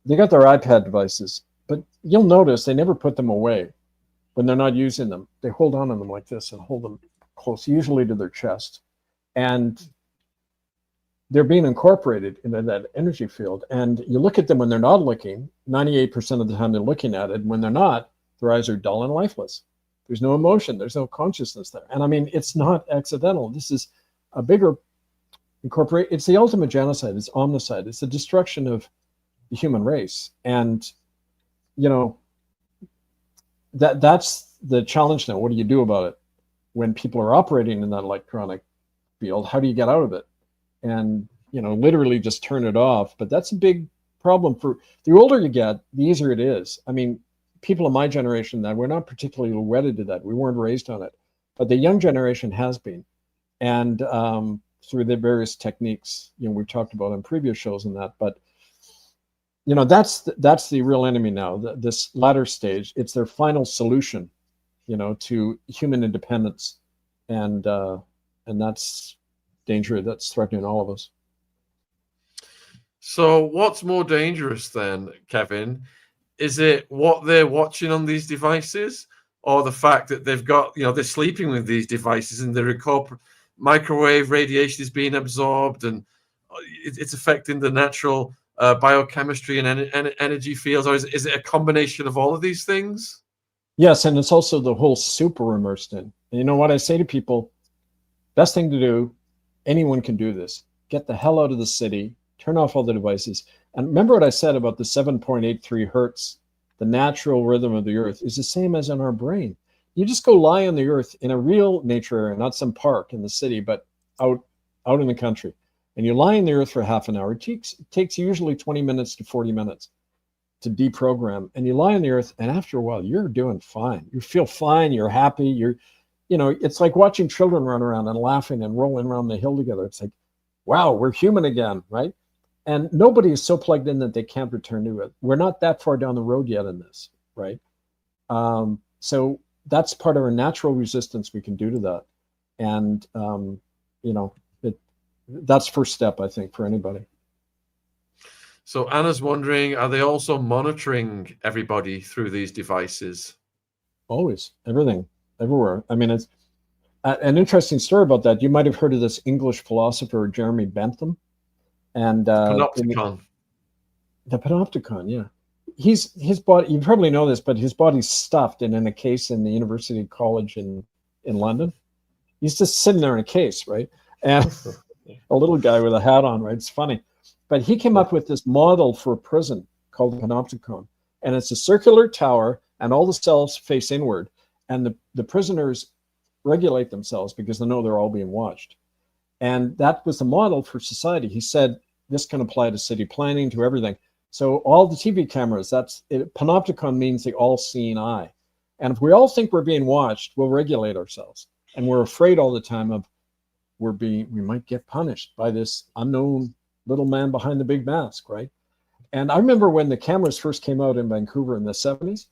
They got their iPad devices, but you'll notice they never put them away when they're not using them. They hold on to them like this and hold them close, usually to their chest. And they're being incorporated into that energy field. And you look at them when they're not looking, 98% of the time they're looking at it. And when they're not, their eyes are dull and lifeless. There's no emotion. There's no consciousness there. And I mean, it's not accidental. This is a bigger incorporate. It's the ultimate genocide. It's omnicide. It's the destruction of the human race. And, you know, that's the challenge now. What do you do about it? When people are operating in that electronic field, how do you get out of it? And, you know, literally just turn it off. But that's a big problem. For the older you get, the easier it is. I mean, people of my generation, that we're not particularly wedded to that. We weren't raised on it, but the young generation has been. And through the various techniques, you know, we've talked about in previous shows and that, but, you know, that's the real enemy now, this latter stage. It's their final solution, you know, to human independence. And that's danger that's threatening all of us. So what's more dangerous then, Kevin? Is it what they're watching on these devices, or the fact that they've got, you know, they're sleeping with these devices and the microwave radiation is being absorbed and it's affecting the natural biochemistry and energy fields? Or is it a combination of all of these things? Yes, and it's also the whole soup we're immersed in. And you know what I say to people? Best thing to do, anyone can do this. Get the hell out of the city, turn off all the devices. And remember what I said about the 7.83 hertz, the natural rhythm of the earth is the same as in our brain. You just go lie on the earth in a real nature area, not some park in the city, but out in the country. And you lie on the earth for half an hour. It takes usually 20 minutes to 40 minutes to deprogram. And you lie on the earth, and after a while, you're doing fine. You feel fine. You're happy. You know, it's like watching children run around and laughing and rolling around the hill together. It's like, wow, we're human again, right? And nobody is so plugged in that they can't return to it. We're not that far down the road yet in this, right? So that's part of our natural resistance we can do to that. And, you know, that's first step, I think, for anybody. So Anna's wondering, are they also monitoring everybody through these devices? Always, everything, everywhere. I mean, it's an interesting story about that. You might have heard of this English philosopher, Jeremy Bentham. And Panopticon. The Panopticon, yeah. His body, you probably know this, but his body's stuffed and in a case in the University College in London. He's just sitting there in a case, right? And a little guy with a hat on, right? It's funny. But he came up with this model for a prison called the Panopticon. And it's a circular tower, and all the cells face inward. And the prisoners regulate themselves because they know they're all being watched. And that was the model for society. He said, this can apply to city planning, to everything. So all the TV cameras, Panopticon means the all-seeing eye. And if we all think we're being watched, we'll regulate ourselves. And we're afraid all the time of we might get punished by this unknown little man behind the big mask, right? And I remember when the cameras first came out in Vancouver in the 70s,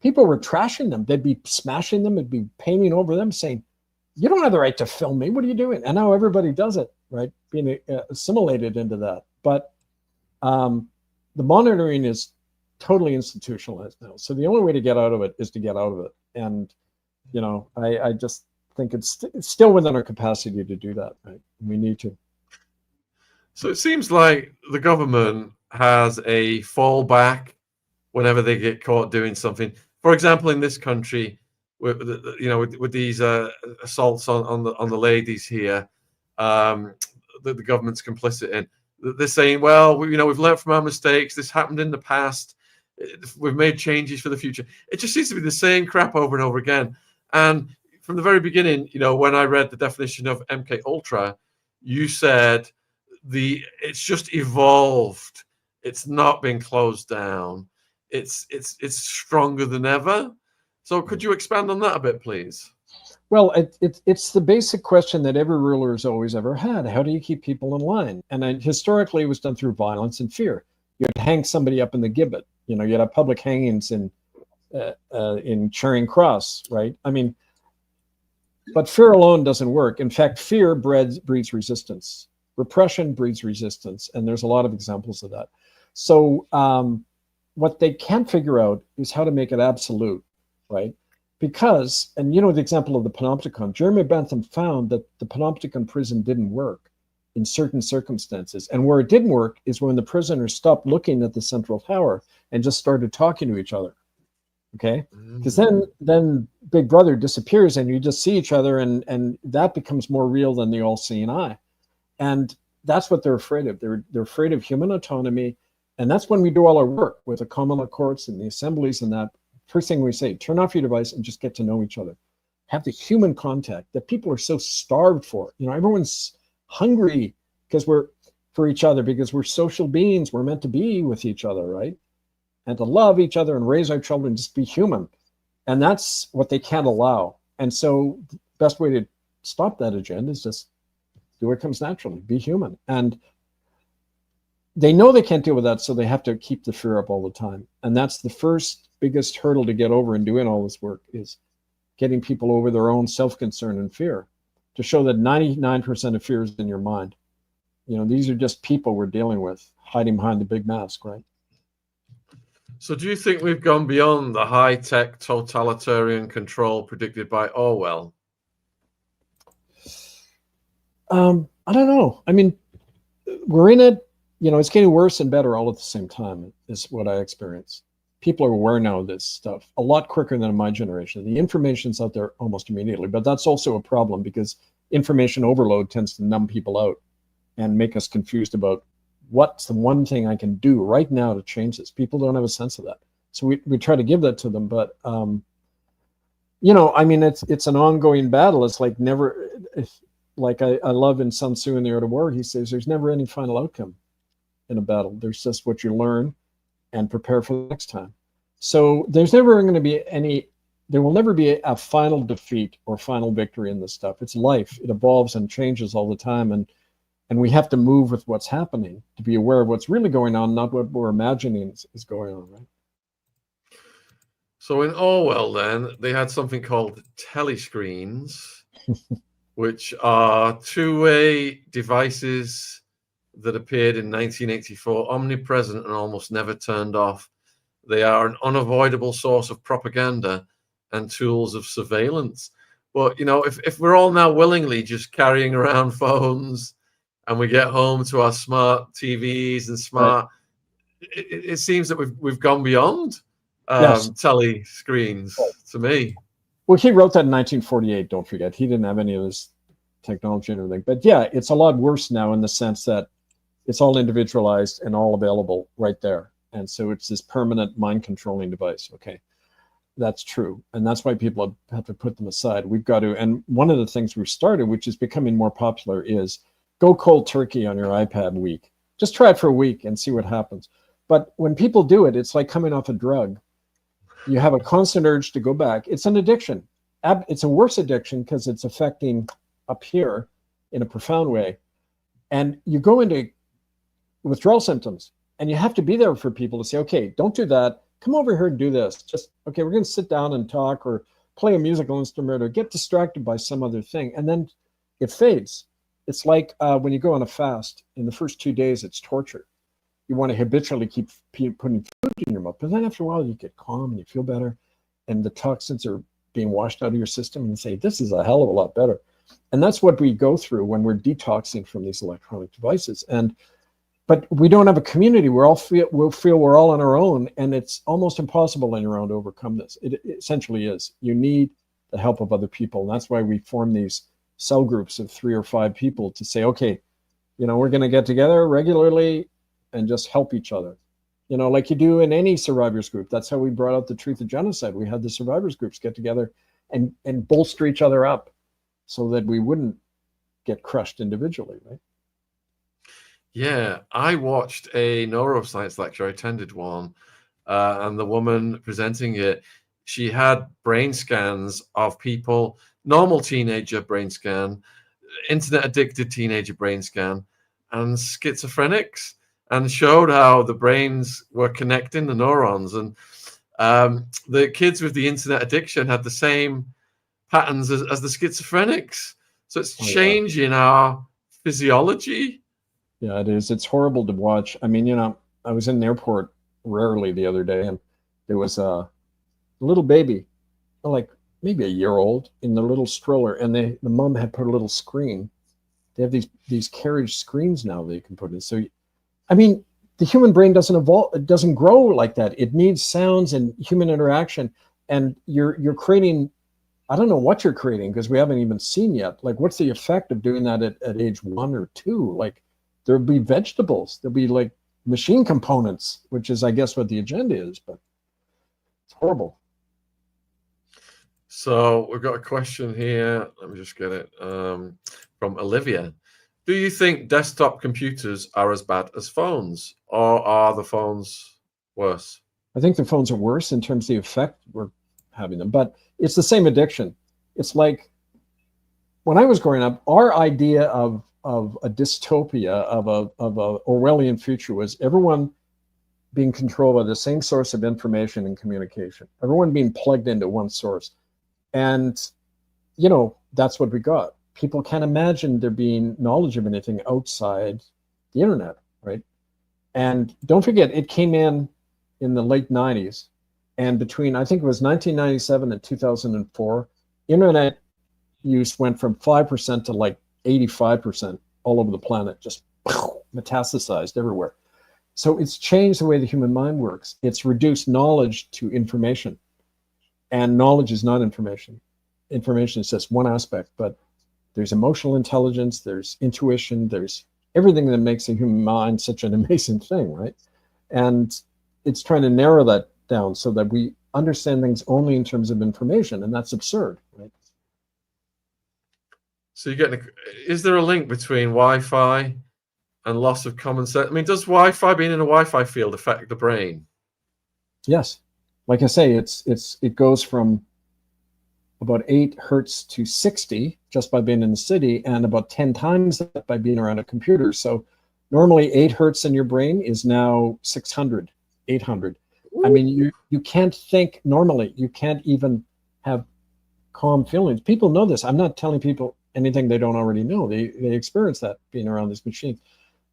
people were trashing them. They'd be smashing them, they'd be painting over them, saying, you don't have the right to film me. What are you doing? And now everybody does it, right? Being assimilated into that. But the monitoring is totally institutionalized now. So the only way to get out of it is to get out of it. And, you know, I just think it's still within our capacity to do that, right? We need to. So it seems like the government has a fallback whenever they get caught doing something. For example, in this country, with these assaults on the ladies here, the government's complicit in. They're saying, well, we've learned from our mistakes. This happened in the past. We've made changes for the future. It just seems to be the same crap over and over again. And from the very beginning, when I read the definition of MK Ultra, you said it's just evolved. It's not been closed down. It's stronger than ever. So could you expand on that a bit, please? Well, it's the basic question that every ruler has always ever had. How do you keep people in line? And historically, it was done through violence and fear. You'd hang somebody up in the gibbet. You'd have public hangings in Charing Cross, right? I mean, but fear alone doesn't work. In fact, fear breeds resistance. Repression breeds resistance, and there's a lot of examples of that. So what they can't figure out is how to make it absolute, right? Because, and the example of the Panopticon, Jeremy Bentham found that the Panopticon prison didn't work in certain circumstances. And where it didn't work is when the prisoners stopped looking at the central tower and just started talking to each other, okay? Because then Big Brother disappears and you just see each other, and that becomes more real than the all-seeing eye. And that's what they're afraid of. They're afraid of human autonomy. And that's when we do all our work with the Commonwealth courts and the assemblies and that. First thing we say, turn off your device and just get to know each other. Have the human contact that people are so starved for. Everyone's hungry for each other because we're social beings. We're meant to be with each other, right? And to love each other and raise our children, just be human. And that's what they can't allow. And so the best way to stop that agenda is just do what comes naturally, be human. And they know they can't deal with that, so they have to keep the fear up all the time. And that's the first biggest hurdle to get over in doing all this work, is getting people over their own self-concern and fear, to show that 99% of fear is in your mind. These are just people we're dealing with, hiding behind the big mask, right? So do you think we've gone beyond the high-tech totalitarian control predicted by Orwell? I don't know. I mean, we're in it, it's getting worse and better all at the same time, is what I experience. People are aware now of this stuff a lot quicker than in my generation. The information's out there almost immediately, but that's also a problem because information overload tends to numb people out and make us confused about what's the one thing I can do right now to change this. People don't have a sense of that. So we try to give that to them, but, I mean, it's an ongoing battle. It's like I love in Sun Tzu in The Art of War, he says there's never any final outcome in a battle. There's just what you learn and prepare for the next time. So there's never going to be there will never be a final defeat or final victory in this stuff. It's life. It evolves and changes all the time. And we have to move with what's happening to be aware of what's really going on, not what we're imagining is going on, right? So in Orwell, then, they had something called telescreens, which are two-way devices that appeared in 1984, omnipresent and almost never turned off. They are an unavoidable source of propaganda and tools of surveillance. But, you know, if we're all now willingly just carrying around phones and we get home to our smart TVs and smart, it seems that we've gone beyond tele screens to me. Well, he wrote that in 1948, don't forget. He didn't have any of this technology and everything. But yeah, it's a lot worse now in the sense that it's all individualized and all available right there. And so it's this permanent mind controlling device. Okay, that's true. And that's why people have to put them aside. We've got to, and one of the things we've started, which is becoming more popular, is go cold turkey on your iPad week. Just try it for a week and see what happens. But when people do it, it's like coming off a drug. You have a constant urge to go back. It's an addiction. It's a worse addiction because it's affecting up here in a profound way. And you go into withdrawal symptoms, and you have to be there for people to say, okay, don't do that. Come over here and do this. Just, okay, we're going to sit down and talk or play a musical instrument or get distracted by some other thing. And then it fades. It's like when you go on a fast, in the first 2 days, it's torture. You want to habitually keep putting food in your mouth. But then after a while, you get calm and you feel better. And the toxins are being washed out of your system and you say, this is a hell of a lot better. And that's what we go through when we're detoxing from these electronic devices. But we don't have a community. We'll feel we're all on our own. And it's almost impossible on your own to overcome this. It essentially is. You need the help of other people. And that's why we form these cell groups of 3 or 5 people to say, okay, you know, we're going to get together regularly and just help each other, you know, like you do in any survivors group. That's how we brought out the truth of genocide. We had the survivors groups get together and bolster each other up so that we wouldn't get crushed individually, right? Yeah, I watched a neuroscience lecture. I attended one, and the woman presenting it, she had brain scans of people, normal teenager brain scan, internet addicted teenager brain scan, and schizophrenics, and showed how the brains were connecting the neurons. And the kids with the internet addiction had the same patterns as the schizophrenics. So it's changing our physiology. Yeah, it is. It's horrible to watch. I mean, you know, I was in an airport rarely the other day, and there was a little baby, like maybe a year old, in the little stroller, and the mom had put a little screen. They have these carriage screens now that you can put in. So, I mean, the human brain doesn't evolve, it doesn't grow like that. It needs sounds and human interaction. And you're creating, I don't know what you're creating because we haven't even seen yet. Like, what's the effect of doing that at age 1 or 2? Like, there'll be vegetables, there'll be like machine components, which is, I guess, what the agenda is, but it's horrible. So we've got a question here. Let me just get it from Olivia. Do you think desktop computers are as bad as phones, or are the phones worse? I think the phones are worse in terms of the effect we're having them, but it's the same addiction. It's like when I was growing up, our idea of a dystopia, of a Orwellian future was everyone being controlled by the same source of information and communication, everyone being plugged into one source. And, you know, that's what we got. People can't imagine there being knowledge of anything outside the internet, right? And don't forget, it came in the late 90s. And between, I think it was 1997 and 2004, internet use went from 5% to like 85% all over the planet, just metastasized everywhere. So it's changed the way the human mind works. It's reduced knowledge to information. And knowledge is not information. Information is just one aspect, but there's emotional intelligence, there's intuition, there's everything that makes the human mind such an amazing thing, right? And it's trying to narrow that down so that we understand things only in terms of information, and that's absurd, right? So is there a link between Wi-Fi and loss of common sense? I mean, does Wi-Fi, being in a Wi-Fi field, affect the brain? Yes. Like I say, it goes from about 8 hertz to 60 just by being in the city, and about 10 times that by being around a computer. So normally 8 hertz in your brain is now 600, 800. I mean, you can't think normally. You can't even have calm feelings. People know this. I'm not telling people anything they don't already know. They experience that being around these machines.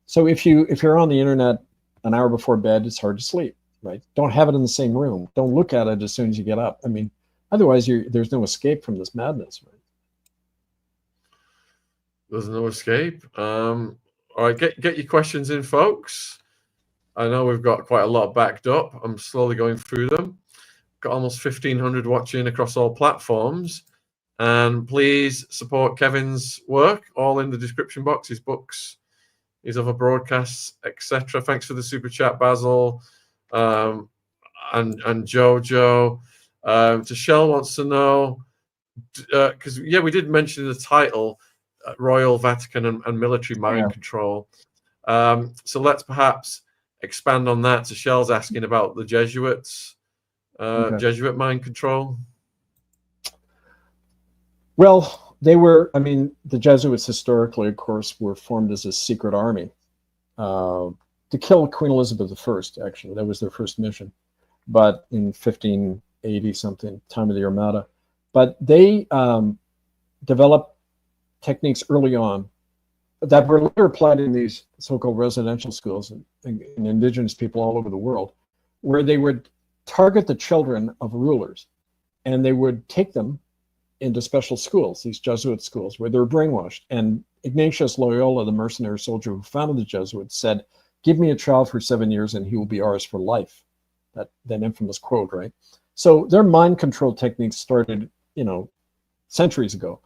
So if you're on the internet an hour before bed, it's hard to sleep, right? Don't have it in the same room. Don't look at it as soon as you get up. I mean, otherwise there's no escape from this madness, right? There's no escape. All right, get your questions in, folks. I know we've got quite a lot backed up. I'm slowly going through them. Got almost 1,500 watching across all platforms. And please support Kevin's work, all in the description box, his books, his other broadcasts, etc. Thanks for the super chat, Basil, and Jojo. Tashelle wants to know, because yeah, we did mention in the title, Royal, Vatican, and military mind control. So let's perhaps expand on that. Tashelle's asking about the Jesuits, Jesuit mind control. Well, they were, I mean, the Jesuits historically, of course, were formed as a secret army to kill Queen Elizabeth I, actually. That was their first mission. But in 1580 something, time of the Armada. But they developed techniques early on that were later applied in these so-called residential schools and indigenous people all over the world, where they would target the children of rulers, and they would take them into special schools, these Jesuit schools, where they were brainwashed. And Ignatius Loyola, the mercenary soldier who founded the Jesuits, said, "Give me a child for 7 years and he will be ours for life." That infamous quote, right? So their mind control techniques started, centuries ago.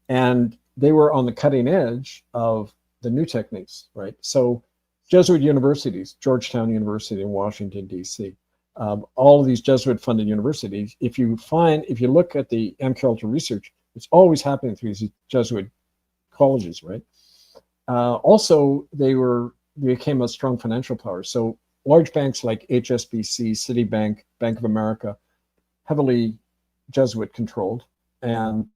And they were on the cutting edge of the new techniques, right? So Jesuit universities, Georgetown University in Washington, D.C., all of these Jesuit-funded universities, if you look at the MKUltra research, it's always happening through these Jesuit colleges, right? Also, they became a strong financial power. So large banks like HSBC, Citibank, Bank of America, heavily Jesuit-controlled, and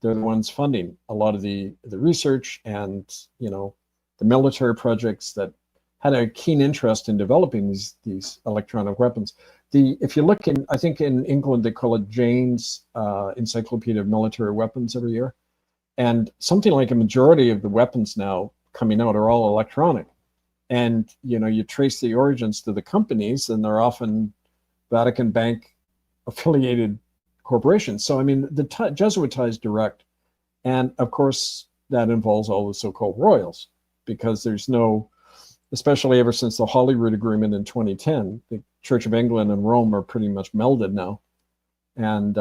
they're the ones funding a lot of the research and the military projects that had a keen interest in developing these electronic weapons. If you look I think in England they call it Jane's Encyclopedia of Military Weapons every year, and something like a majority of the weapons now coming out are all electronic. And you trace the origins to the companies, and they're often Vatican Bank affiliated corporations. So I mean, the Jesuit ties direct, and of course that involves all the so-called royals, because there's no, especially ever since the Holyrood Agreement in 2010, the Church of England and Rome are pretty much melded now, and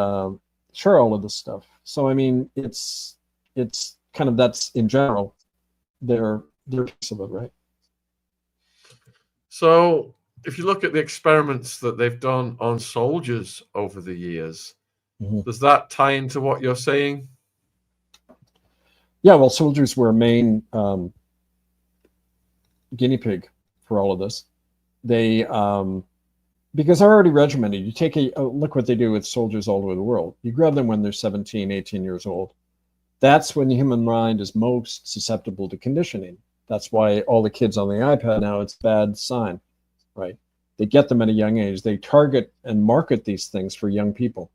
share all of this stuff. So I mean, it's kind of, that's in general their piece of it, right? So if you look at the experiments that they've done on soldiers over the years, does that tie into what you're saying? Yeah, well, soldiers were a main guinea pig for all of this. They, because they're already regimented. You take look what they do with soldiers all over the world. You grab them when they're 17, 18 years old. That's when the human mind is most susceptible to conditioning. That's why all the kids on the iPad now, it's a bad sign, right? They get them at a young age. They target and market these things for young people,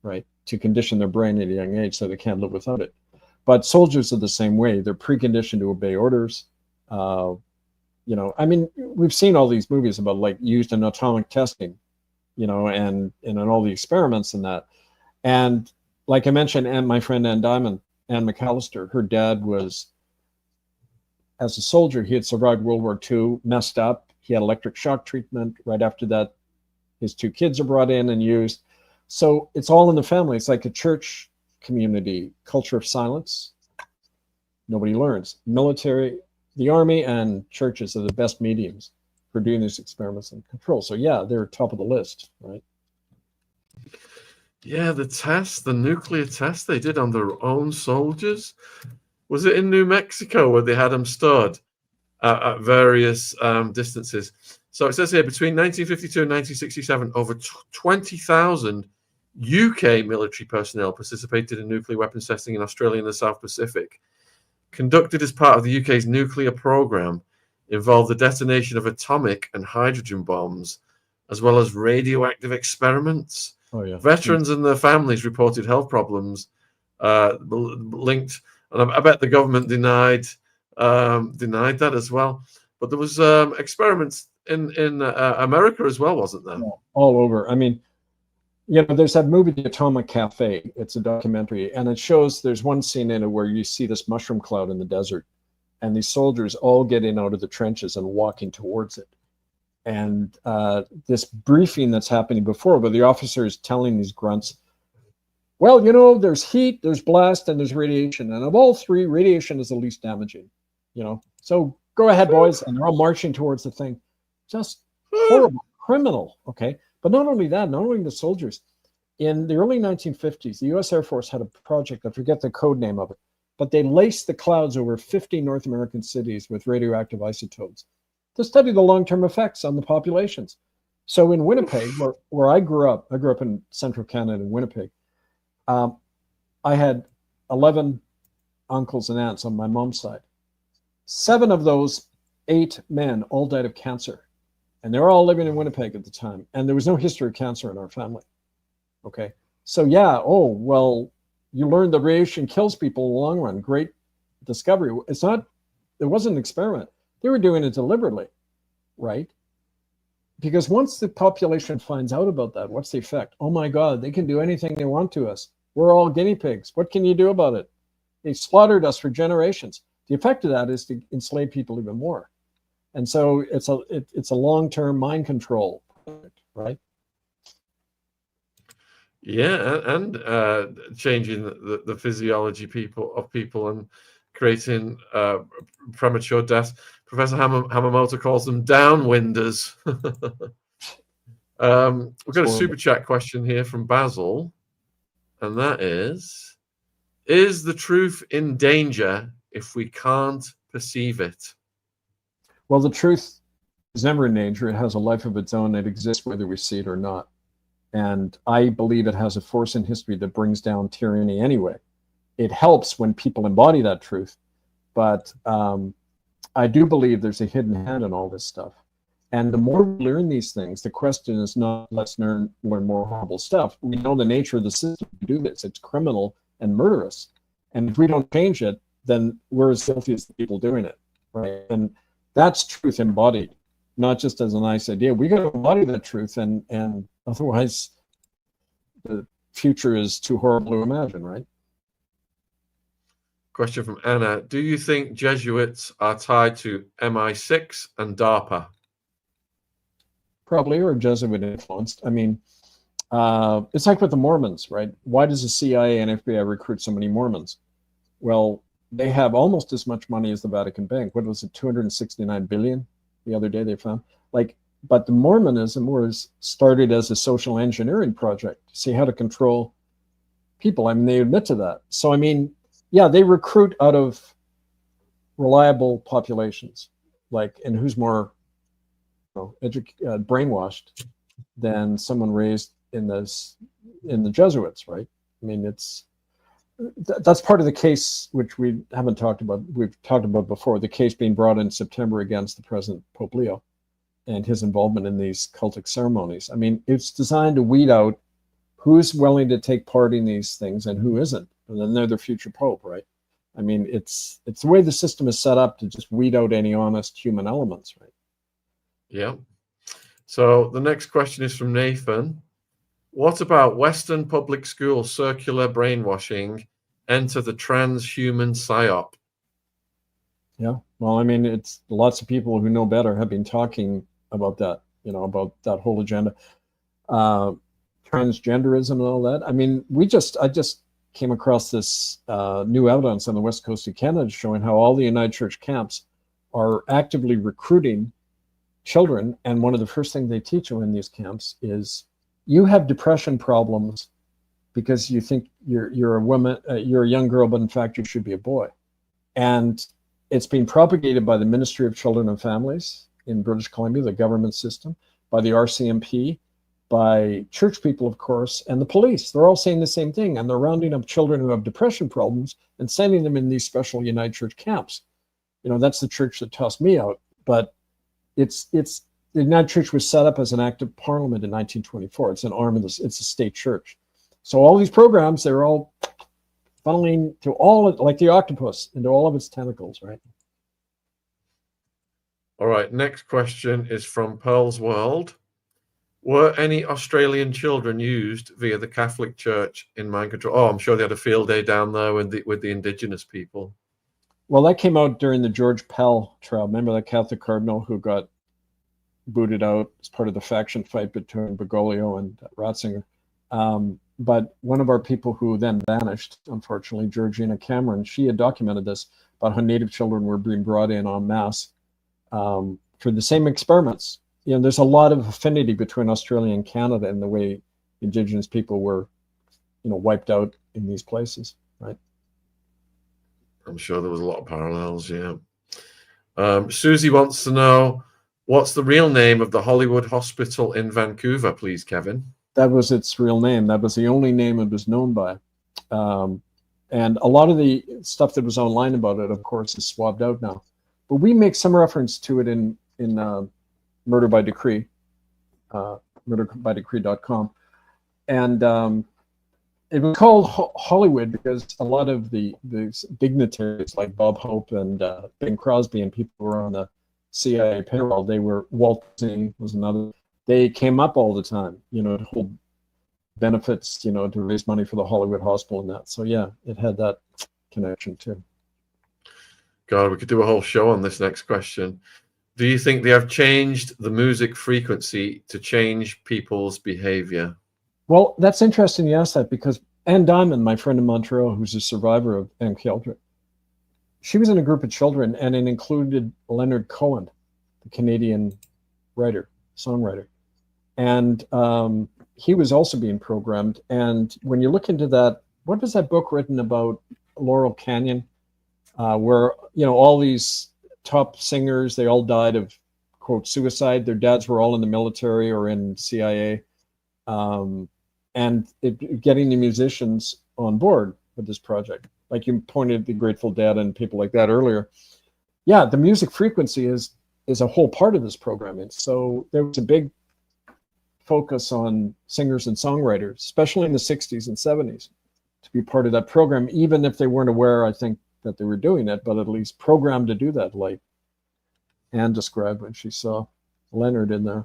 right? To condition their brain at a young age so they can't live without it. But soldiers are the same way. They're preconditioned to obey orders. I mean, we've seen all these movies about used in atomic testing, and in all the experiments and that. And like I mentioned, and my friend Ann McAllister, her dad was, as a soldier, he had survived World War II, messed up. He had electric shock treatment. Right after that, his 2 kids are brought in and used. So it's all in the family. It's like a church community, culture of silence. Nobody learns. Military, the army, and churches are the best mediums for doing these experiments and control. So yeah, they're top of the list, right? Yeah, the nuclear test they did on their own soldiers. Was it in New Mexico where they had them stored at various distances? So it says here, between 1952 and 1967, over 20,000 UK military personnel participated in nuclear weapons testing in Australia and the South Pacific. Conducted as part of the UK's nuclear program, involved the detonation of atomic and hydrogen bombs as well as radioactive experiments. Oh yeah. Veterans and their families reported health problems linked, and I bet the government denied that as well. But there was experiments in America as well, wasn't there? Yeah, all over. I mean, there's that movie, The Atomic Cafe. It's a documentary, and it shows, there's one scene in it where you see this mushroom cloud in the desert, and these soldiers all getting out of the trenches and walking towards it. And this briefing that's happening before, where the officer is telling these grunts, well, there's heat, there's blast, and there's radiation. And of all three, radiation is the least damaging, So go ahead, boys. And they're all marching towards the thing. Just horrible, criminal, okay? But not only that, not only the soldiers. In the early 1950s, the U.S. Air Force had a project, I forget the code name of it, but they laced the clouds over 50 North American cities with radioactive isotopes to study the long-term effects on the populations. So in Winnipeg, where I grew up in central Canada in Winnipeg, I had 11 uncles and aunts on my mom's side. 7 of those 8 men all died of cancer. And they were all living in Winnipeg at the time. And there was no history of cancer in our family. Okay. So yeah, you learned that radiation kills people in the long run. Great discovery. It wasn't an experiment. They were doing it deliberately, right? Because once the population finds out about that, what's the effect? Oh my God, they can do anything they want to us. We're all guinea pigs. What can you do about it? They slaughtered us for generations. The effect of that is to enslave people even more. And so it's a long-term mind control, right? Yeah, and changing the physiology of people and creating premature death. Professor Hamamoto calls them downwinders. We've got a super chat question here from Basil, and that is the truth in danger if we can't perceive it? Well, the truth is never in danger. It has a life of its own. It exists whether we see it or not. And I believe it has a force in history that brings down tyranny anyway. It helps when people embody that truth. But I do believe there's a hidden hand in all this stuff. And the more we learn these things, the question is not let's learn more horrible stuff. We know the nature of the system to do this. It's criminal and murderous. And if we don't change it, then we're as guilty as the people doing it, right? And that's truth embodied, not just as a nice idea. We got to embody that truth, and otherwise the future is too horrible to imagine, right? Question from Anna. Do you think Jesuits are tied to MI6 and DARPA? Probably, or Jesuit influenced. I mean, it's like with the Mormons, right? Why does the CIA and FBI recruit so many Mormons? Well, they have almost as much money as the Vatican Bank. What was it, 269 billion the other day they found? But the Mormonism was started as a social engineering project to see how to control people. I mean, they admit to that. So, I mean, yeah, they recruit out of reliable populations, and who's more brainwashed than someone raised in the Jesuits, right? I mean, that's part of the case which we haven't talked about. We've talked about before, the case being brought in September against the present Pope Leo and his involvement in these cultic ceremonies. I mean, it's designed to weed out who's willing to take part in these things and who isn't. And then they're the future Pope, right? I mean, it's the way the system is set up to just weed out any honest human elements, right? Yeah. So the next question is from Nathan. What about Western public school circular brainwashing? Enter the transhuman psyop. Yeah. Well, I mean, it's lots of people who know better have been talking about that, about that whole agenda. Transgenderism and all that. I mean, I just came across this new evidence on the west coast of Canada showing how all the United Church camps are actively recruiting children. And one of the first things they teach them in these camps is you have depression problems because you think you're a woman, you're a young girl, but in fact you should be a boy. And it's been propagated by the Ministry of Children and Families in British Columbia, the government system, by the RCMP, by church people, of course, and the police. They're all saying the same thing, and they're rounding up children who have depression problems and sending them in these special United Church camps. That's the church that tossed me out, but it's the United Church was set up as an act of parliament in 1924. It's an arm of this. It's a state church. So all these programs, they're all funneling to all, like the octopus, into all of its tentacles, right? All right. Next question is from Pearl's World. Were any Australian children used via the Catholic Church in mind control? Oh, I'm sure they had a field day down there with the indigenous people. Well, that came out during the George Pell trial. Remember that Catholic cardinal who got booted out as part of the faction fight between Bergoglio and Ratzinger? But one of our people who then vanished, unfortunately, Georgina Cameron, she had documented this about how Native children were being brought in en masse for the same experiments. You know, there's a lot of affinity between Australia and Canada in the way Indigenous people were, you know, wiped out in these places, right? I'm sure there was a lot of parallels, yeah. Susie wants to know, what's the real name of the Hollywood Hospital in Vancouver, please, Kevin? That was its real name. That was the only name it was known by. And a lot of the stuff that was online about it, of course, is swabbed out now. But we make some reference to it in Murder by Decree, murderbydecree.com. And it was called Hollywood because a lot of the dignitaries like Bob Hope and Bing Crosby and people who were on the CIA payroll, they were, Walt Disney was another, they came up all the time, you know, to hold benefits, you know, to raise money for the Hollywood Hospital and that. So yeah, it had that connection too. God, we could do a whole show on this next question. Do you think they have changed the music frequency to change people's behavior? Well, that's interesting you asked that because Anne Diamond, my friend in Montreal, who's a survivor of MK she was in a group of children, and it included Leonard Cohen, the Canadian writer, songwriter. And he was also being programmed. And when you look into that, what was that book written about Laurel Canyon, where, you know, all these top singers, they all died of, quote, suicide. Their dads were all in the military or in CIA. And getting the musicians on board with this project. Like you pointed the Grateful Dead and people like that earlier. Yeah, the music frequency is a whole part of this programming. So there was a big focus on singers and songwriters, especially in the 60s and 70s, to be part of that program, even if they weren't aware, I think, that they were doing it, but at least programmed to do that, like Anne described when she saw Leonard in there.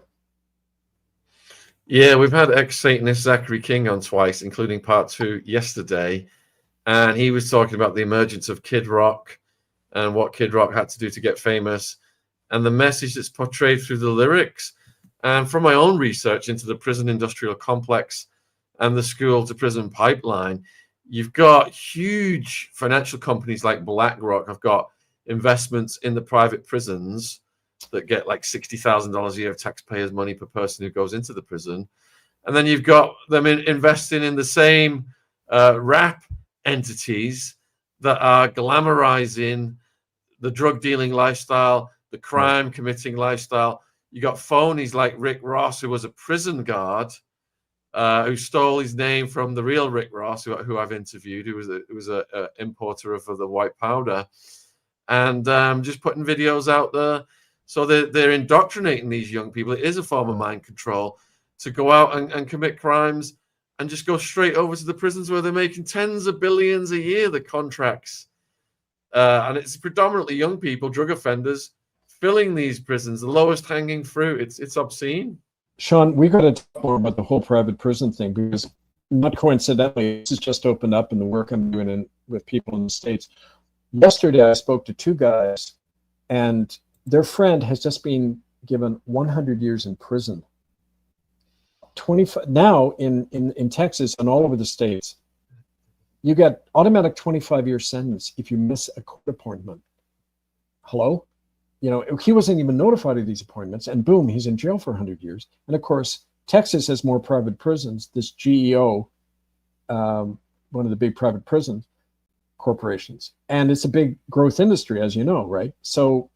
Yeah, we've had ex-Satanist Zachary King on twice, including part 2 yesterday. And he was talking about the emergence of Kid Rock and what Kid Rock had to do to get famous and the message that's portrayed through the lyrics. And from my own research into the prison industrial complex and the school to prison pipeline, you've got huge financial companies like BlackRock have got investments in the private prisons that get like $60,000 a year of taxpayers' money per person who goes into the prison. And then you've got them investing in the same rap entities that are glamorizing the drug dealing lifestyle, the crime committing lifestyle. You got phonies like Rick Ross, who was a prison guard, who stole his name from the real Rick Ross, who I've interviewed, who was a importer of the white powder, and just putting videos out there. So they're indoctrinating these young people. It is a form of mind control to go out and commit crimes and just go straight over to the prisons where they're making tens of billions a year, the contracts. And it's predominantly young people, drug offenders, filling these prisons, the lowest hanging fruit. It's obscene. Sean, we got to talk more about the whole private prison thing because, not coincidentally, this has just opened up in the work I'm doing with people in the States. Yesterday, I spoke to 2 guys, and their friend has just been given 100 years in prison. 25 now in Texas and all over the States, you get automatic 25-year sentence if you miss a court appointment. Hello? You know, he wasn't even notified of these appointments, and boom, he's in jail for 100 years. And of course, Texas has more private prisons. This GEO, one of the big private prison corporations, and it's a big growth industry, as you know, right? So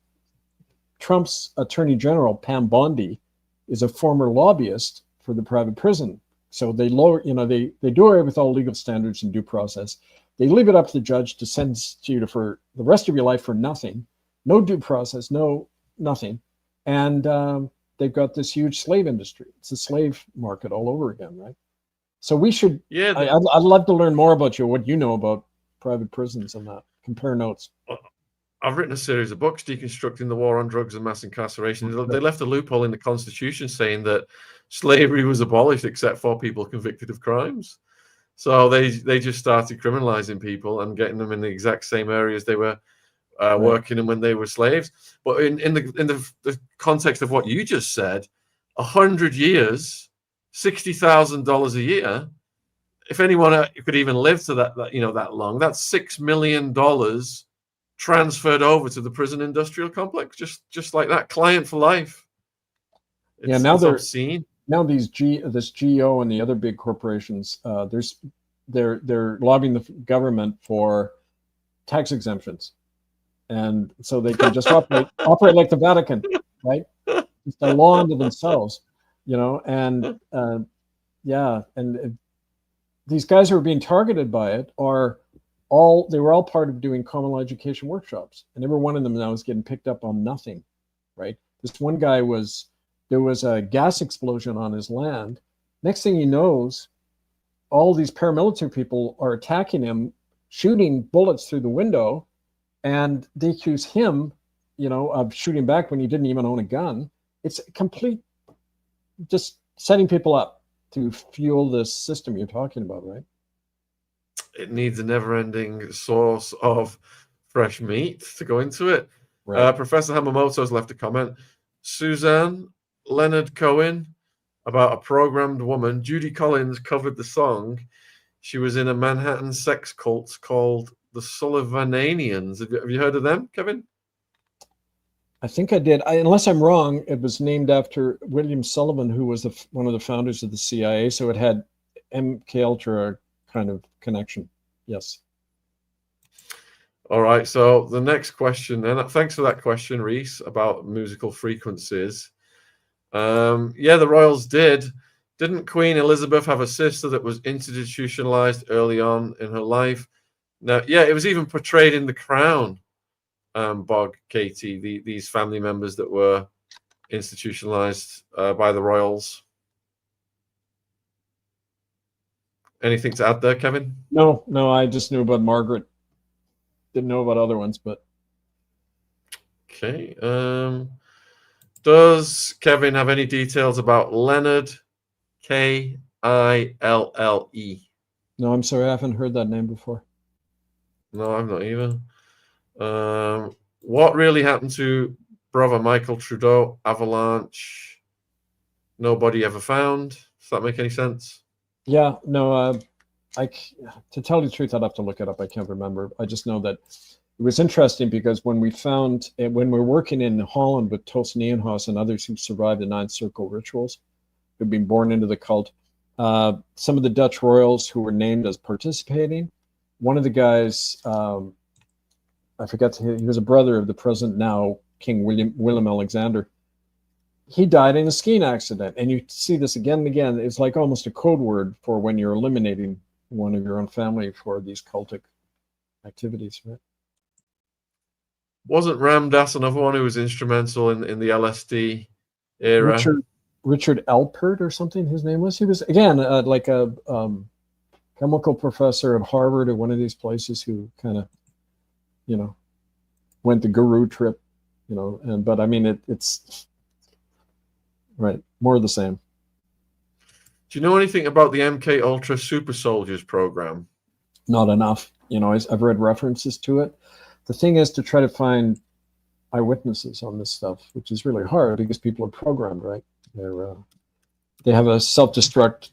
Trump's Attorney General, Pam Bondi, is a former lobbyist for the private prison. So they lower, you know, they do away with all legal standards and due process. They leave it up to the judge to sentence you for the rest of your life for nothing. No due process, no nothing. And they've got this huge slave industry. It's a slave market all over again, right? So we should. Yeah, I'd love to learn more about you, what you know about private prisons and that. Compare notes. I've written a series of books deconstructing the war on drugs and mass incarceration. They left a loophole in the Constitution saying that slavery was abolished except for people convicted of crimes. So they just started criminalizing people and getting them in the exact same areas they were working in when they were slaves. But in the context of what you just said, 100 years, $60,000 a year. If anyone could even live to that long, that's $6 million transferred over to the prison industrial complex, just like that, client for life. Now they're obscene. Now this GEO and the other big corporations, they're lobbying the government for tax exemptions, and so they can just operate like the Vatican, right? It's a law unto themselves, and these guys who are being targeted by it were all part of doing common law education workshops, and every one of them now is getting picked up on nothing, right? This one guy there was a gas explosion on his land. Next thing he knows, all these paramilitary people are attacking him, shooting bullets through the window, and they accuse him, of shooting back when he didn't even own a gun. It's complete, just setting people up to fuel this system you're talking about, right? It needs a never-ending source of fresh meat to go into it. Right. Professor Hamamoto's left a comment. Suzanne Leonard Cohen, about a programmed woman. Judy Collins covered the song. She was in a Manhattan sex cult called the Sullivananians. Have you heard of them, Kevin? I think I did. Unless I'm wrong, it was named after William Sullivan, who was one of the founders of the CIA. So it had MK Ultra kind of connection. Yes. All right. So the next question, and thanks for that question, Reese, about musical frequencies. The royals didn't Queen Elizabeth have a sister that was institutionalized early on in her life? Now, it was even portrayed in The Crown, Bog, Katie, these family members that were institutionalized by the royals. Anything to add there, Kevin? No, I just knew about Margaret. Didn't know about other ones, but okay. Does Kevin have any details about Leonard, Kille? No, I'm sorry, I haven't heard that name before. No, I'm not either. What really happened to brother Michael Trudeau? Avalanche. Nobody ever found. Does that make any sense? Yeah, no. To tell you the truth, I'd have to look it up. I can't remember. I just know that it was interesting because when we're working in Holland with Tos Nienhuis and others who survived the 9 circle rituals, who'd been born into the cult, some of the Dutch royals who were named as participating, one of the guys, I forgot, he was a brother of the present now King Willem Alexander. He died in a skiing accident, and you see this again and again. It's like almost a code word for when you're eliminating one of your own family for these cultic activities, right? Wasn't Ram Dass another one who was instrumental in the LSD era? Richard Alpert or something, his name was. He was, again, like a chemical professor at Harvard or one of these places who kind of, went the guru trip, but I mean, it's right, more of the same. Do you know anything about the MK Ultra Super Soldiers program? Not enough. I've read references to it. The thing is to try to find eyewitnesses on this stuff, which is really hard because people are programmed, right? They have a self-destruct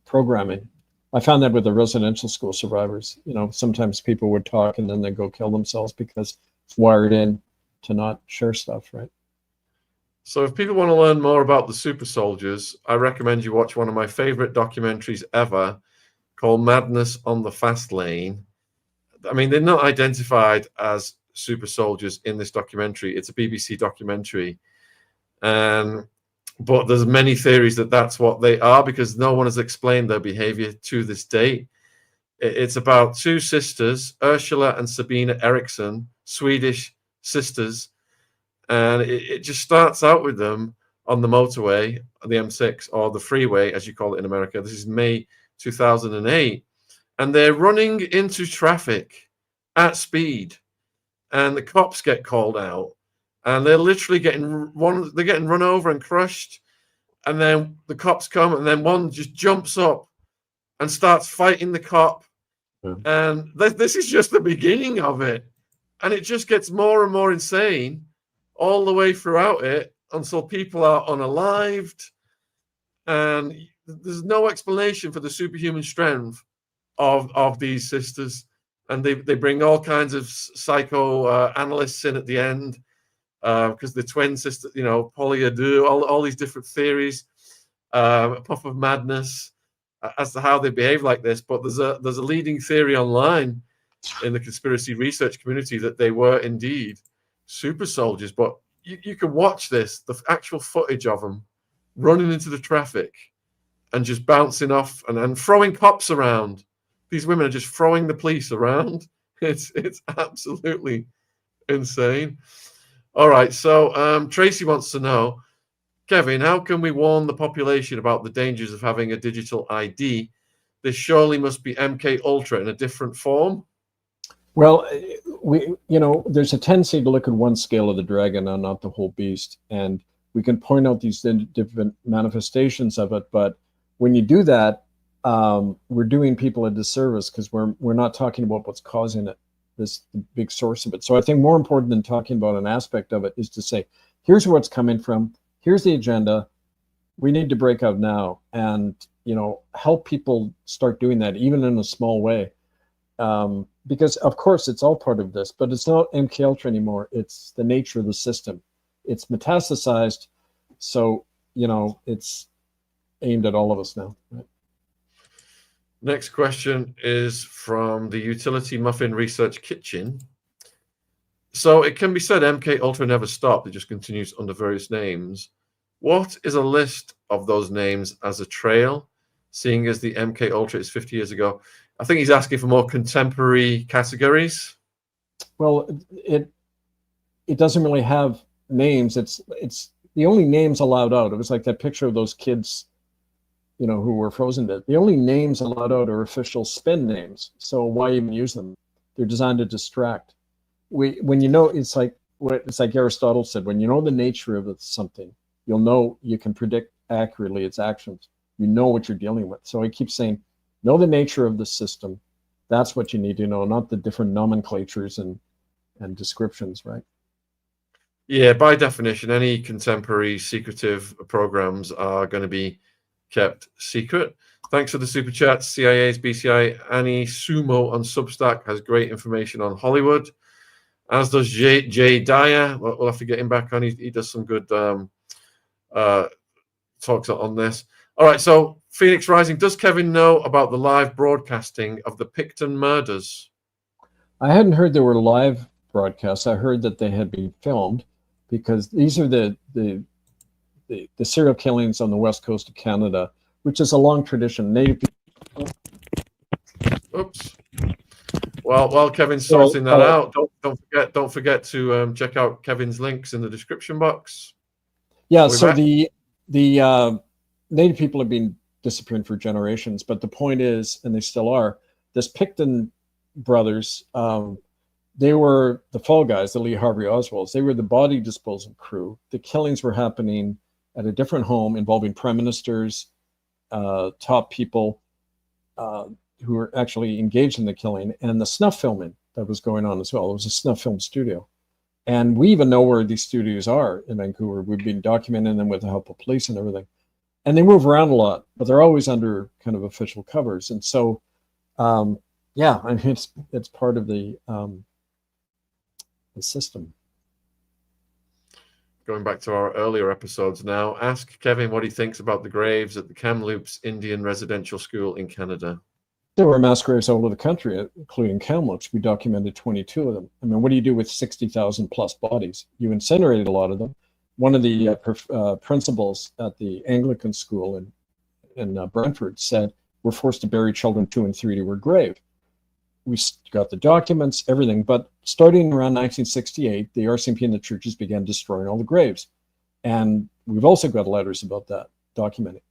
programming. I found that with the residential school survivors. Sometimes people would talk and then they go kill themselves because it's wired in to not share stuff, right? So if people want to learn more about the super soldiers, I recommend you watch one of my favorite documentaries ever called Madness on the Fast Lane. I mean, they're not identified as super soldiers in this documentary. It's a BBC documentary. But there's many theories that that's what they are because no one has explained their behavior to this date. It's about 2 sisters, Ursula and Sabina Eriksson, Swedish sisters. And it just starts out with them on the motorway, the M6, or the freeway, as you call it in America. This is May 2008. And they're running into traffic at speed. And the cops get called out. And they're literally getting run over and crushed. And then the cops come, and then one just jumps up and starts fighting the cop. Yeah. And this is just the beginning of it. And it just gets more and more insane all the way throughout it until people are unalived. And there's no explanation for the superhuman strength of these sisters. And they bring all kinds of psychoanalysts in at the end because the twin sister, polyadu, all these different theories, a puff of madness as to how they behave like this. But there's a leading theory online in the conspiracy research community that they were indeed super soldiers. But you can watch this, the actual footage of them running into the traffic and just bouncing off and throwing cops around. These women are just throwing the police around. It's absolutely insane. All right, so Tracy wants to know, Kevin, how can we warn the population about the dangers of having a digital ID? This surely must be MK Ultra in a different form. Well, there's a tendency to look at one scale of the dragon and not the whole beast. And we can point out these different manifestations of it. But when you do that, we're doing people a disservice because we're not talking about what's causing it, this big source of it. So I think more important than talking about an aspect of it is to say, here's where it's coming from. Here's the agenda. We need to break out now and, help people start doing that, even in a small way. Because of course it's all part of this, but it's not MK Ultra anymore. It's the nature of the system. It's metastasized. So, it's aimed at all of us now. Right? Next question is from the Utility Muffin Research Kitchen. So it can be said MK Ultra never stopped. It just continues under various names. What is a list of those names as a trail, seeing as the MK Ultra is 50 years ago? I think he's asking for more contemporary categories. Well, it doesn't really have names. It's the only names allowed out. It was like that picture of those kids, who were frozen dead. The only names allowed out are official spin names. So why even use them? They're designed to distract. It's like Aristotle said, when you know the nature of something, you'll know you can predict accurately its actions. You know what you're dealing with. So I keep saying, know the nature of the system. That's what you need to know, not the different nomenclatures and descriptions, right? Yeah, by definition, any contemporary secretive programs are going to be kept secret. Thanks for the super chat. CIA's BCI Annie Sumo on Substack has great information on Hollywood, as does Jay Dyer. We'll have to get him back on. He does some good talks on this. All right, so Phoenix Rising, does Kevin know about the live broadcasting of the Picton murders? I hadn't heard there were live broadcasts. I heard that they had been filmed because these are the serial killings on the west coast of Canada, which is a long tradition. Oops. Well, while Kevin's sorting that out, don't forget to check out Kevin's links in the description box. Yeah, so the Native people have been disappearing for generations, but the point is, and they still are, this Picton brothers, they were the fall guys, the Lee Harvey Oswalds. They were the body disposal crew. The killings were happening at a different home involving prime ministers, top people who were actually engaged in the killing, and the snuff filming that was going on as well. It was a snuff film studio. And we even know where these studios are in Vancouver. We've been documenting them with the help of police and everything. And they move around a lot, but they're always under kind of official covers. And so, yeah, I mean, it's part of the system. Going back to our earlier episodes now, ask Kevin what he thinks about the graves at the Kamloops Indian Residential School in Canada. There were mass graves all over the country, including Kamloops. We documented 22 of them. I mean, what do you do with 60,000 plus bodies? You incinerated a lot of them. One of the principals at the Anglican school in Brentford said, we're forced to bury children 2 and 3 to her grave. We got the documents, everything. But starting around 1968, the RCMP and the churches began destroying all the graves. And we've also got letters about that documented.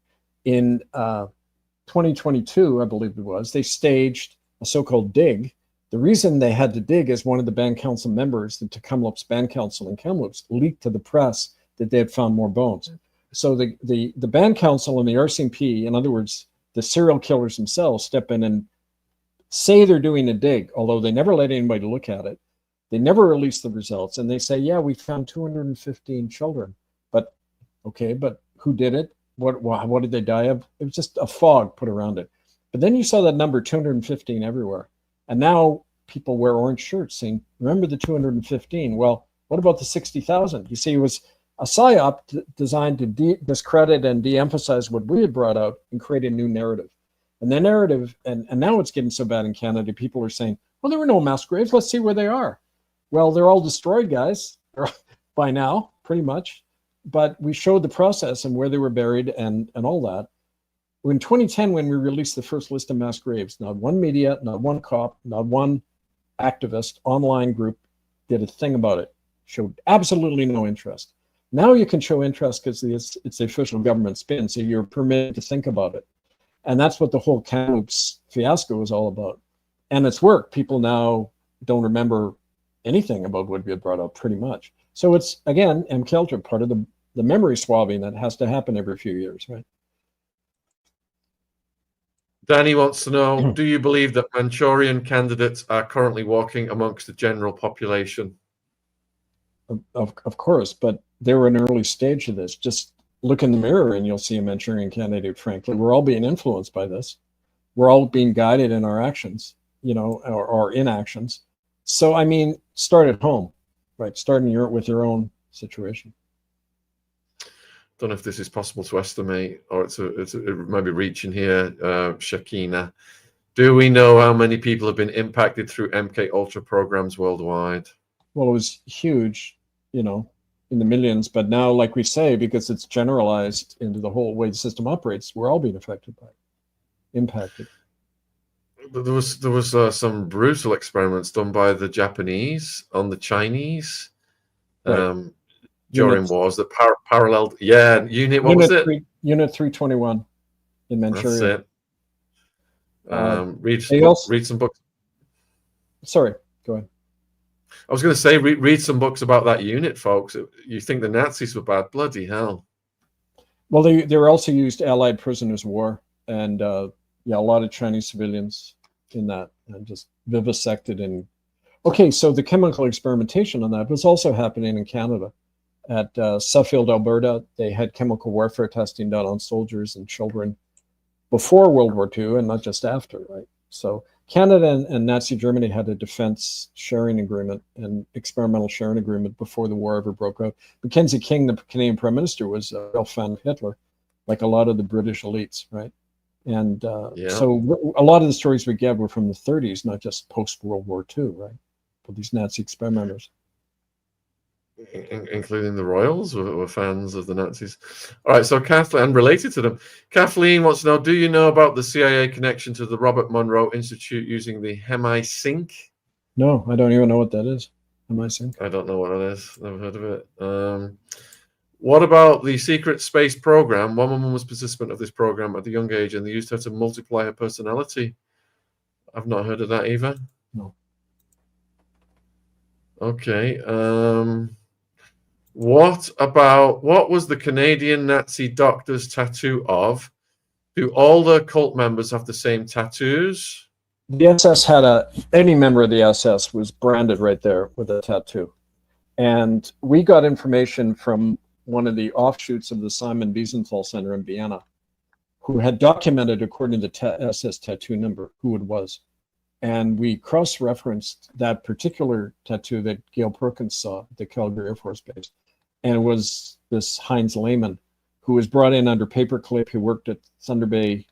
In 2022, I believe it was, they staged a so-called dig. The reason they had to dig is one of the band council members, the Kamloops Band Council in Kamloops, leaked to the press that they had found more bones. So the band council and the RCMP, in other words, the serial killers themselves, step in and say they're doing a dig, although they never let anybody look at it. They never release the results, and they say, yeah, we found 215 children. But okay, but who did it? What did they die of? It was just a fog put around it. But then you saw that number 215 everywhere. And now people wear orange shirts saying, remember the 215? Well, what about the 60,000? You see, it was a psyop designed to discredit and de-emphasize what we had brought out and create a new narrative. And the narrative, and now it's getting so bad in Canada, people are saying, well, there were no mass graves. Let's see where they are. Well, they're all destroyed, guys, by now, pretty much. But we showed the process and where they were buried and all that. In 2010, when we released the first list of mass graves, not one media, not one cop, not one activist, online group did a thing about it. Showed absolutely no interest. Now you can show interest because it's the official government spin, so you're permitted to think about it. And that's what the whole Kamloops fiasco is all about. And it's worked. People now don't remember anything about what we had brought up, pretty much. So it's, again, MKUltra, part of the memory swabbing that has to happen every few years, right? Danny wants to know, do you believe that Manchurian candidates are currently walking amongst the general population? Of course, but they were an early stage of this. Just look in the mirror and you'll see a Manchurian candidate, frankly. We're all being influenced by this. We're all being guided in our actions, you know, or inactions. So, I mean, start at home, right? Start with your own situation. Don't know if this is possible to estimate, or it might be reaching here. Shakina, do we know how many people have been impacted through MKUltra programs worldwide? Well, it was huge, you know, in the millions, but now, like we say, because it's generalized into the whole way the system operates, we're all being affected by it, impacted. There was some brutal experiments done by the Japanese on the Chinese. Right. During wars that paralleled, unit, what was it? Unit 321 in Manchuria. That's it. Read some books. Sorry, go ahead. I was going to say, read some books about that unit, folks. You think the Nazis were bad? Bloody hell. Well, they were also used Allied prisoners of war, and a lot of Chinese civilians in that, and just vivisected. And okay, so the chemical experimentation on that was also happening in Canada. At Suffield, Alberta, they had chemical warfare testing done on soldiers and children before World War II and not just after, right? So Canada and Nazi Germany had a defense sharing agreement and experimental sharing agreement before the war ever broke out. Mackenzie King, the Canadian Prime Minister, was a real fan of Hitler, like a lot of the British elites, right? And so a lot of the stories we get were from the 30s, not just post-World War II, right? For these Nazi experimenters. Including the royals were fans of the Nazis. All right, so Kathleen, and related to them, Kathleen wants to know, do you know about the CIA connection to the Robert Monroe Institute using the HemiSync? No, I don't even know what that is. HemiSync? I don't know what it is. Never heard of it. What about the secret space program? One woman was participant of this program at a young age, and they used her to multiply her personality. I've not heard of that either. No. Okay. What was the Canadian Nazi doctor's tattoo of? Do all the cult members have the same tattoos? The SS had any member of the SS was branded right there with a tattoo. And we got information from one of the offshoots of the Simon Wiesenthal Center in Vienna, who had documented, according to the SS tattoo number, who it was. And we cross-referenced that particular tattoo that Gail Perkins saw at the Calgary Air Force Base. And it was this Heinz Lehmann, who was brought in under paperclip, who worked at Thunder Bay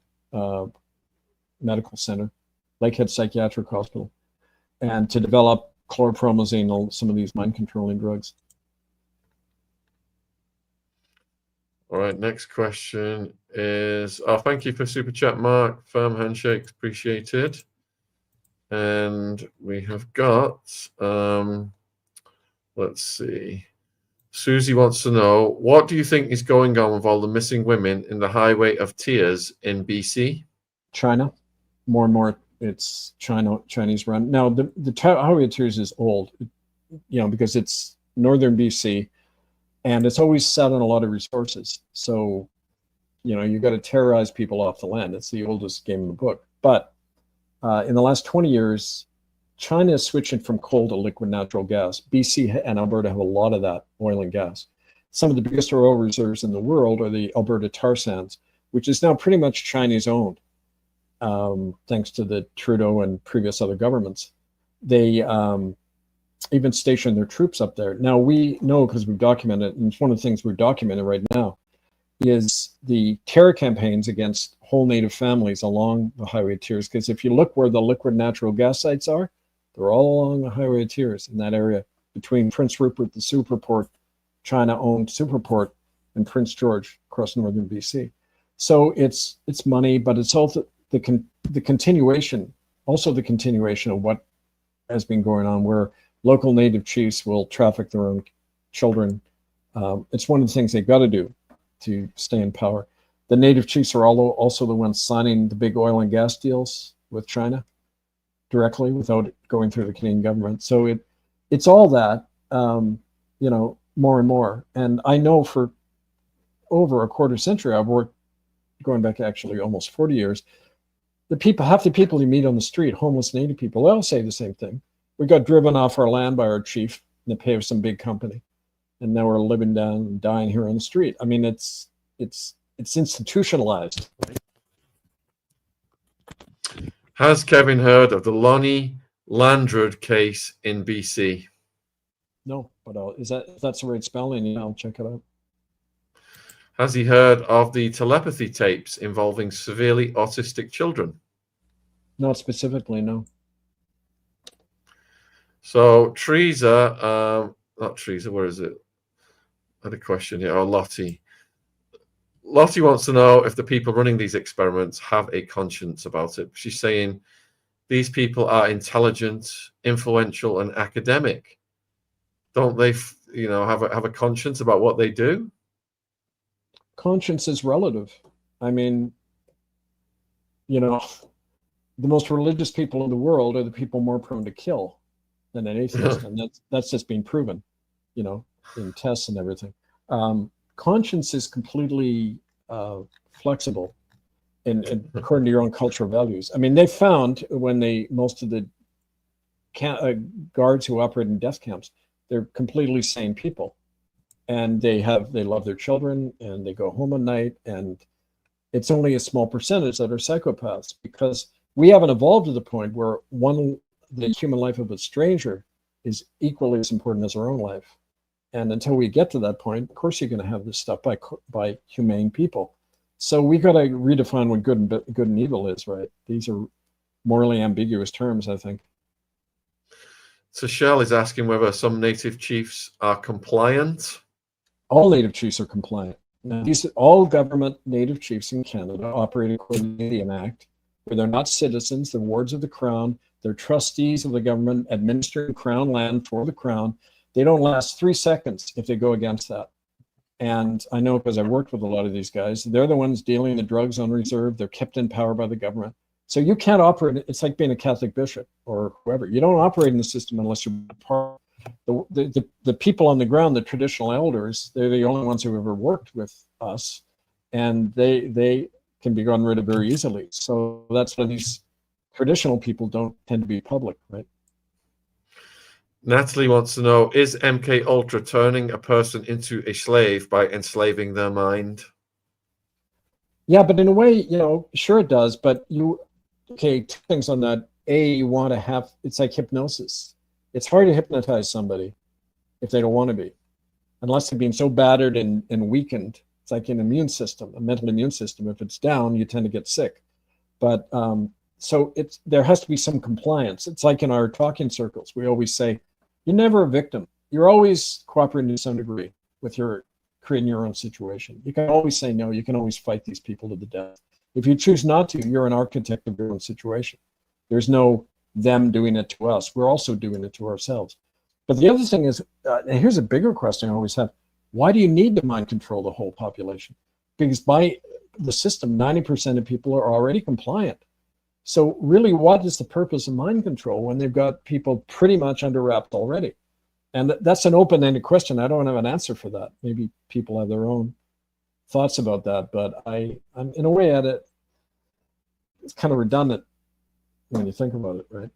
Medical Center, Lakehead Psychiatric Hospital, and to develop chlorpromazine and some of these mind-controlling drugs. All right, next question is, thank you for Super Chat, Mark. Firm handshakes, appreciated. And we have got, let's see. Susie wants to know, what do you think is going on with all the missing women in the Highway of Tears in BC? China, more and more, it's Chinese run. Now, the Highway of Tears is old, because it's northern BC, and it's always sat on a lot of resources. So, you got to terrorize people off the land. It's the oldest game in the book. But in the last 20 years, China is switching from coal to liquid natural gas. BC and Alberta have a lot of that, oil and gas. Some of the biggest oil reserves in the world are the Alberta tar sands, which is now pretty much Chinese owned, thanks to the Trudeau and previous other governments. They even stationed their troops up there. Now, we know, because we've documented, and it's one of the things we're documenting right now, is the terror campaigns against whole native families along the Highway of Tears. Because if you look where the liquid natural gas sites are, they're all along the Highway of Tears in that area between Prince Rupert, the Superport, China-owned Superport, and Prince George across northern BC. So it's money, but it's also the continuation of what has been going on, where local native chiefs will traffic their own children. It's one of the things they've got to do to stay in power. The native chiefs are also the ones signing the big oil and gas deals with China directly without going through the Canadian government. So it's all that, more and more. And I know for over a quarter century, I've worked, going back actually almost 40 years, half the people you meet on the street, homeless native people, they all say the same thing. We got driven off our land by our chief in the pay of some big company, and now we're living down and dying here on the street. I mean, it's institutionalized. Right? Has Kevin heard of the Lonnie Landrud case in BC? No, but if that's the right spelling, I'll check it out. Has he heard of the telepathy tapes involving severely autistic children? Not specifically, no. So Teresa, not Teresa, where is it? I had a question here. Oh, Lottie. Lottie wants to know if the people running these experiments have a conscience about it. She's saying these people are intelligent, influential, and academic. Don't they, have a conscience about what they do? Conscience is relative. I mean, the most religious people in the world are the people more prone to kill than an atheist, and that's just been proven, in tests and everything. Conscience is completely flexible, and according to your own cultural values. I mean, they found when most of the guards who operate in death camps, they're completely sane people, and they love their children, and they go home at night, and it's only a small percentage that are psychopaths, because we haven't evolved to the point where the human life of a stranger is equally as important as our own life. And until we get to that point, of course, you're going to have this stuff by humane people. So we got to redefine what good and evil is, right? These are morally ambiguous terms, I think. So Shell is asking whether some native chiefs are compliant. All native chiefs are compliant. Now, all government native chiefs in Canada operate according to the Indian Act, where they're not citizens, they're wards of the Crown, they're trustees of the government, administering Crown land for the Crown. They don't last 3 seconds if they go against that. And I know, because I worked with a lot of these guys, they're the ones dealing the drugs on reserve. They're kept in power by the government. So you can't operate. It's like being a Catholic bishop or whoever. You don't operate in the system unless you're part. The people on the ground, the traditional elders, they're the only ones who have ever worked with us, and they can be gotten rid of very easily. So that's why these traditional people don't tend to be public, right? Natalie wants to know, is MK Ultra turning a person into a slave by enslaving their mind? Yeah, but in a way, sure it does. But two things on that. You want to have, it's like hypnosis. It's hard to hypnotize somebody if they don't want to be, unless they've been so battered and weakened. It's like an immune system, a mental immune system. If it's down, you tend to get sick. But so there has to be some compliance. It's like in our talking circles, we always say, you're never a victim. You're always cooperating to some degree with creating your own situation. You can always say no. You can always fight these people to the death. If you choose not to, you're an architect of your own situation. There's no them doing it to us. We're also doing it to ourselves. But the other thing is, and here's a bigger question I always have, Why do you need to mind control the whole population? Because by the system, 90% of people are already compliant. So really, what is the purpose of mind control when they've got people pretty much under wraps already? And that's an open-ended question. I don't have an answer for that. Maybe people have their own thoughts about that, but I'm in a way at it. It's kind of redundant when you think about it, right?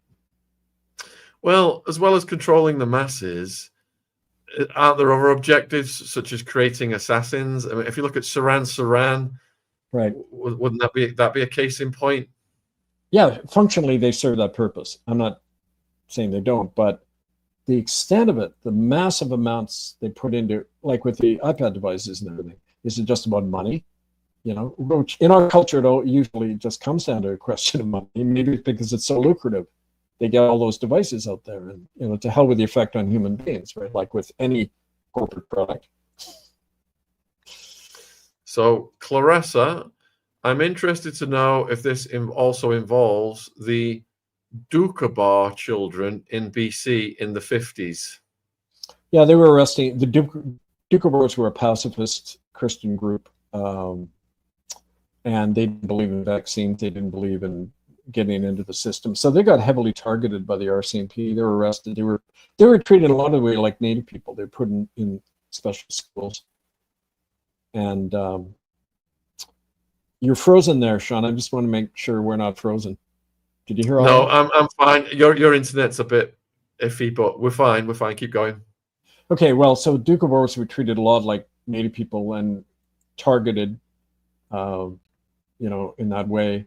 Well as controlling the masses, aren't there other objectives such as creating assassins? I mean, if you look at Saran, right, wouldn't that be a case in point? Yeah, functionally they serve that purpose. I'm not saying they don't, but the extent of it, the massive amounts they put into, like with the iPad devices and everything, is it just about money? You know, which in our culture, it usually just comes down to a question of money. Maybe it's because it's so lucrative. They get all those devices out there, and you know, to hell with the effect on human beings, right? Like with any corporate product. So, Clarissa, I'm interested to know if this also involves the Dukhobor children in BC in the 50s. Yeah, they were arresting the Dukhobors were a pacifist Christian group, and they didn't believe in vaccines. They didn't believe in getting into the system, so they got heavily targeted by the RCMP. They were arrested. They were treated a lot of the way like Native people. They were put in special schools. And you're frozen there, Sean. I just want to make sure we're not frozen. Did you hear all No, that? I'm fine. Your internet's a bit iffy, but we're fine. We're fine. Keep going. Okay, well, so Dukhobors were treated a lot like Native people and targeted, you know, in that way.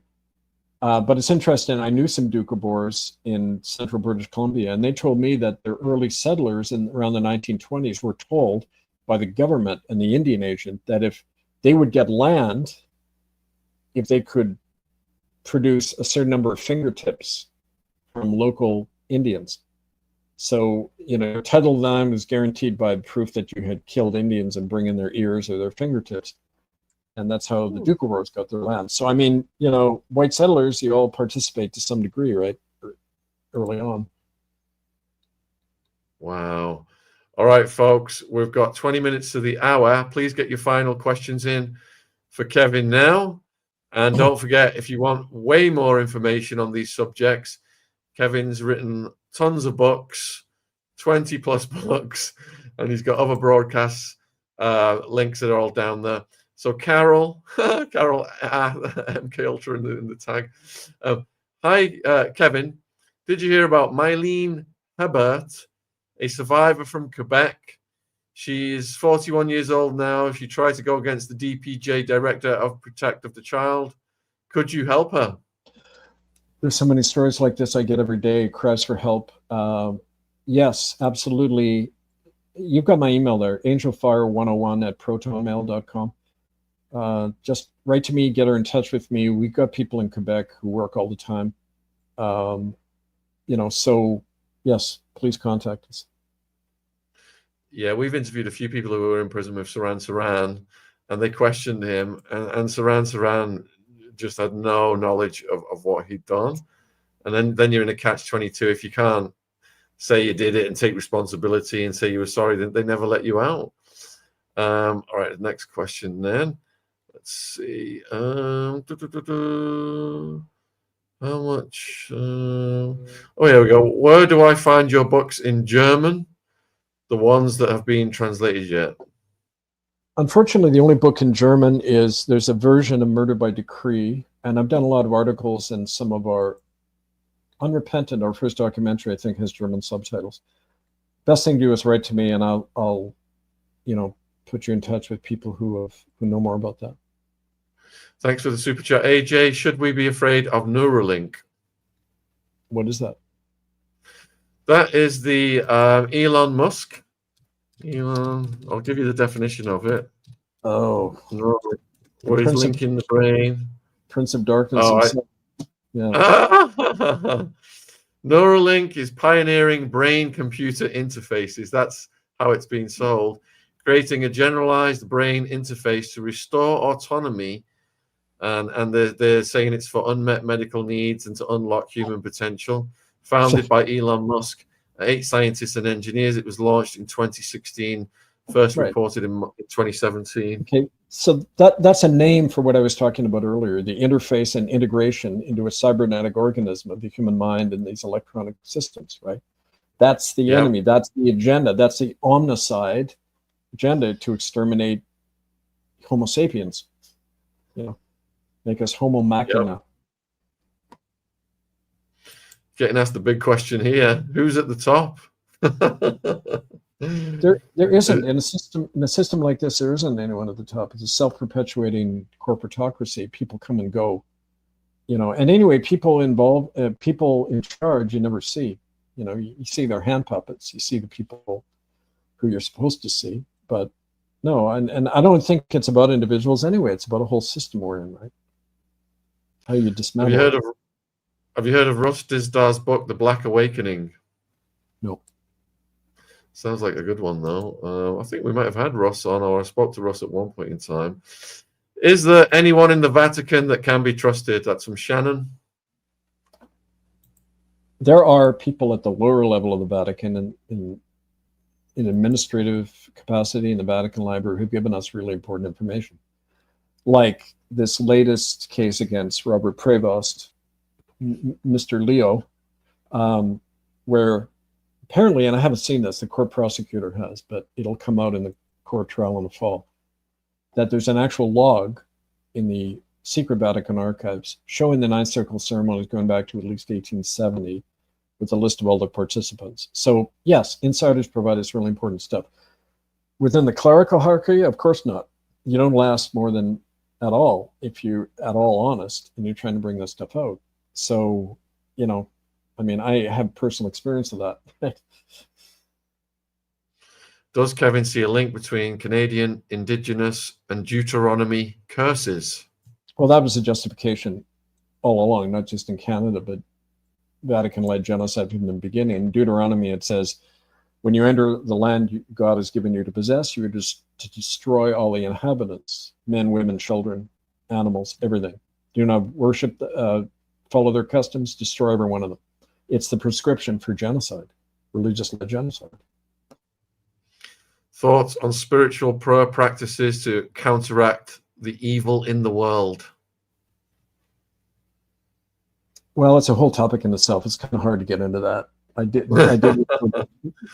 But it's interesting. I knew some Dukhobors in central British Columbia, and they told me that their early settlers in around the 1920s were told by the government and the Indian agent that if they would get land, if they could produce a certain number of fingertips from local Indians. So, you know, title land was guaranteed by proof that you had killed Indians and bring in their ears or their fingertips. And that's how the Dukhobors got their land. So, I mean, you know, white settlers, you all participate to some degree, right? Early on. Wow. All right, folks, we've got 20 minutes to the hour. Please get your final questions in for Kevin now. And don't forget, if you want way more information on these subjects, Kevin's written tons of books, 20 plus books, and he's got other broadcasts, links that are all down there. So Carol, MK Ultra in the tag. Hi, Kevin. Did you hear about Mylene Hebert, a survivor from Quebec? She's 41 years old now. She tried to go against the DPJ Director of Protect of the Child. Could you help her? There's so many stories like this I get every day, cries for help. Yes, absolutely. You've got my email there, angelfire101@protonmail.com. Just write to me, get her in touch with me. We've got people in Quebec who work all the time. You know, so yes, please contact us. Yeah, we've interviewed a few people who were in prison with Saran, and they questioned him, and Saran just had no knowledge of what he'd done. And then you're in a catch-22. If you can't say you did it and take responsibility and say you were sorry, then they never let you out. All right, next question then. Let's see. How much? Oh, here we go. Where do I find your books in German? The ones that have been translated yet? Unfortunately, the only book in German is there's a version of Murder by Decree, and I've done a lot of articles, and some of our Unrepentant, our first documentary, I think, has German subtitles. Best thing to do is write to me, and I'll you know, put you in touch with people who know more about that. Thanks for the super chat, AJ. Should we be afraid of Neuralink? What is that? That is the Elon Musk. I'll give you the definition of it. Oh, where he's linking the brain. Prince of Darkness. Yeah. Neuralink is pioneering brain-computer interfaces. That's how it's being sold, creating a generalized brain interface to restore autonomy. And they're saying it's for unmet medical needs and to unlock human potential. Founded by Elon Musk, 8 scientists and engineers. It was launched in 2016 first Right. reported in 2017. Okay, so that's a name for what I was talking about earlier, the interface and integration into a cybernetic organism of the human mind and these electronic systems, right? That's the Yep. enemy. That's the agenda. That's the omnicide agenda to exterminate Homo sapiens, make us Homo machina. Getting asked the big question here: who's at the top? There isn't in a system like this. There isn't anyone at the top. It's a self-perpetuating corporatocracy. People come and go, And anyway, people involved, people in charge, you never see. You see their hand puppets. You see the people who you're supposed to see, but no. And I don't think it's about individuals anyway. It's about a whole system we're in, right? How you dismantle. Have you heard of Russ Dizdar book, The Black Awakening? No. Sounds like a good one, though. I think we might have had Russ on, or I spoke to Russ at one point in time. Is there anyone in the Vatican that can be trusted? That's from Shannon. There are people at the lower level of the Vatican in administrative capacity in the Vatican Library who've given us really important information. Like this latest case against Robert Prevost, Mr. Leo, where apparently, and I haven't seen this, the court prosecutor has, but it'll come out in the court trial in the fall, that there's an actual log in the secret Vatican archives showing the Ninth Circle ceremonies going back to at least 1870 with a list of all the participants. So yes, insiders provide us really important stuff. Within the clerical hierarchy, of course not. You don't last more than at all if you're at all honest and you're trying to bring this stuff out. So, I have personal experience of that. Does Kevin see a link between Canadian Indigenous and Deuteronomy curses? Well, that was a justification all along, not just in Canada, but Vatican-led genocide from the beginning. In Deuteronomy, it says, when you enter the land God has given you to possess, you are just to destroy all the inhabitants, men, women, children, animals, everything. Do not worship, follow their customs, destroy every one of them. It's the prescription for genocide, religious-led genocide. Thoughts on spiritual prayer practices to counteract the evil in the world? Well, it's a whole topic in itself. It's kind of hard to get into that. I did.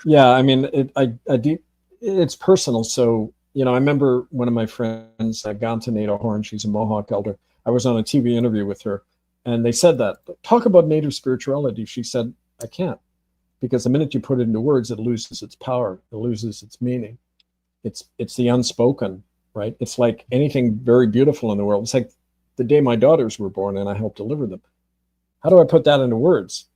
Yeah, it's personal. So, I remember one of my friends, Gantanado Horn, she's a Mohawk elder. I was on a TV interview with her, and they said that, talk about native spirituality. She said, I can't, because the minute you put it into words, it loses its power, it loses its meaning. It's the unspoken, right? It's like anything very beautiful in the world. It's like the day my daughters were born and I helped deliver them. How do I put that into words?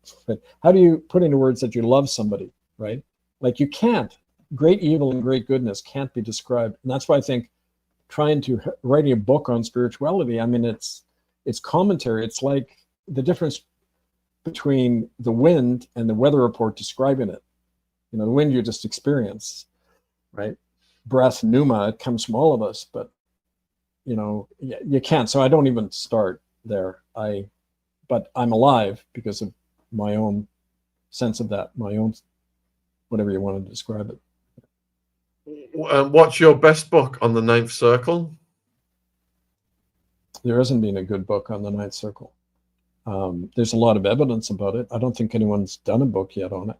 How do you put into words that you love somebody, right? Like you can't. Great evil and great goodness can't be described. And that's why I think writing a book on spirituality, it's commentary. It's like the difference between the wind and the weather report describing it. The wind you just experience, right? Breath, pneuma, it comes from all of us, but you can't. So I don't even start there. But I'm alive because of my own sense of that, my own, whatever you want to describe it. What's your best book on the Ninth Circle? There hasn't been a good book on the Ninth Circle. There's a lot of evidence about it. I don't think anyone's done a book yet on it.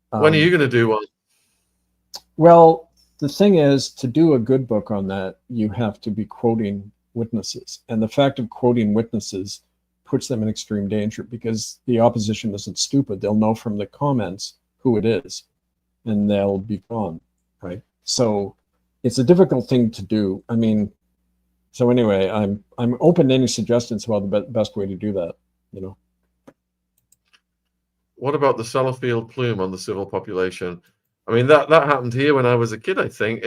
When are you going to do one? Well, the thing is, to do a good book on that, you have to be quoting witnesses. And the fact of quoting witnesses puts them in extreme danger because the opposition isn't stupid. They'll know from the comments who it is, and they'll be gone, right? So it's a difficult thing to do. So anyway, I'm open to any suggestions about the best way to do that, What about the Sellafield plume on the civil population? That happened here when I was a kid, I think.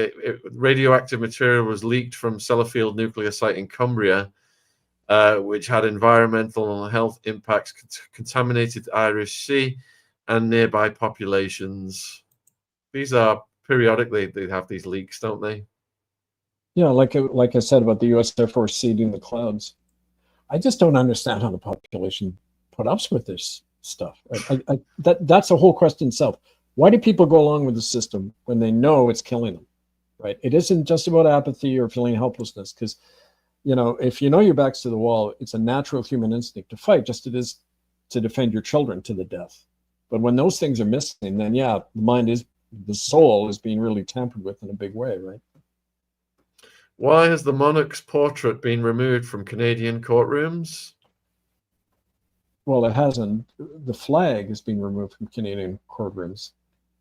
Radioactive material was leaked from Sellafield nuclear site in Cumbria, which had environmental and health impacts, contaminated Irish Sea and nearby populations. These are periodically, they have these leaks, don't they? Yeah, like I said about the U.S. Air Force seeding the clouds. I just don't understand how the population put up with this stuff. That's a whole question itself. Why do people go along with the system when they know it's killing them? right? It isn't just about apathy or feeling helplessness, because, you know, if you know your back's to the wall, it's a natural human instinct to fight, just as it is to defend your children to the death. But when those things are missing, then yeah, the soul is being really tampered with in a big way, right? Why has the monarch's portrait been removed from Canadian courtrooms? Well, it hasn't. The flag has been removed from Canadian courtrooms.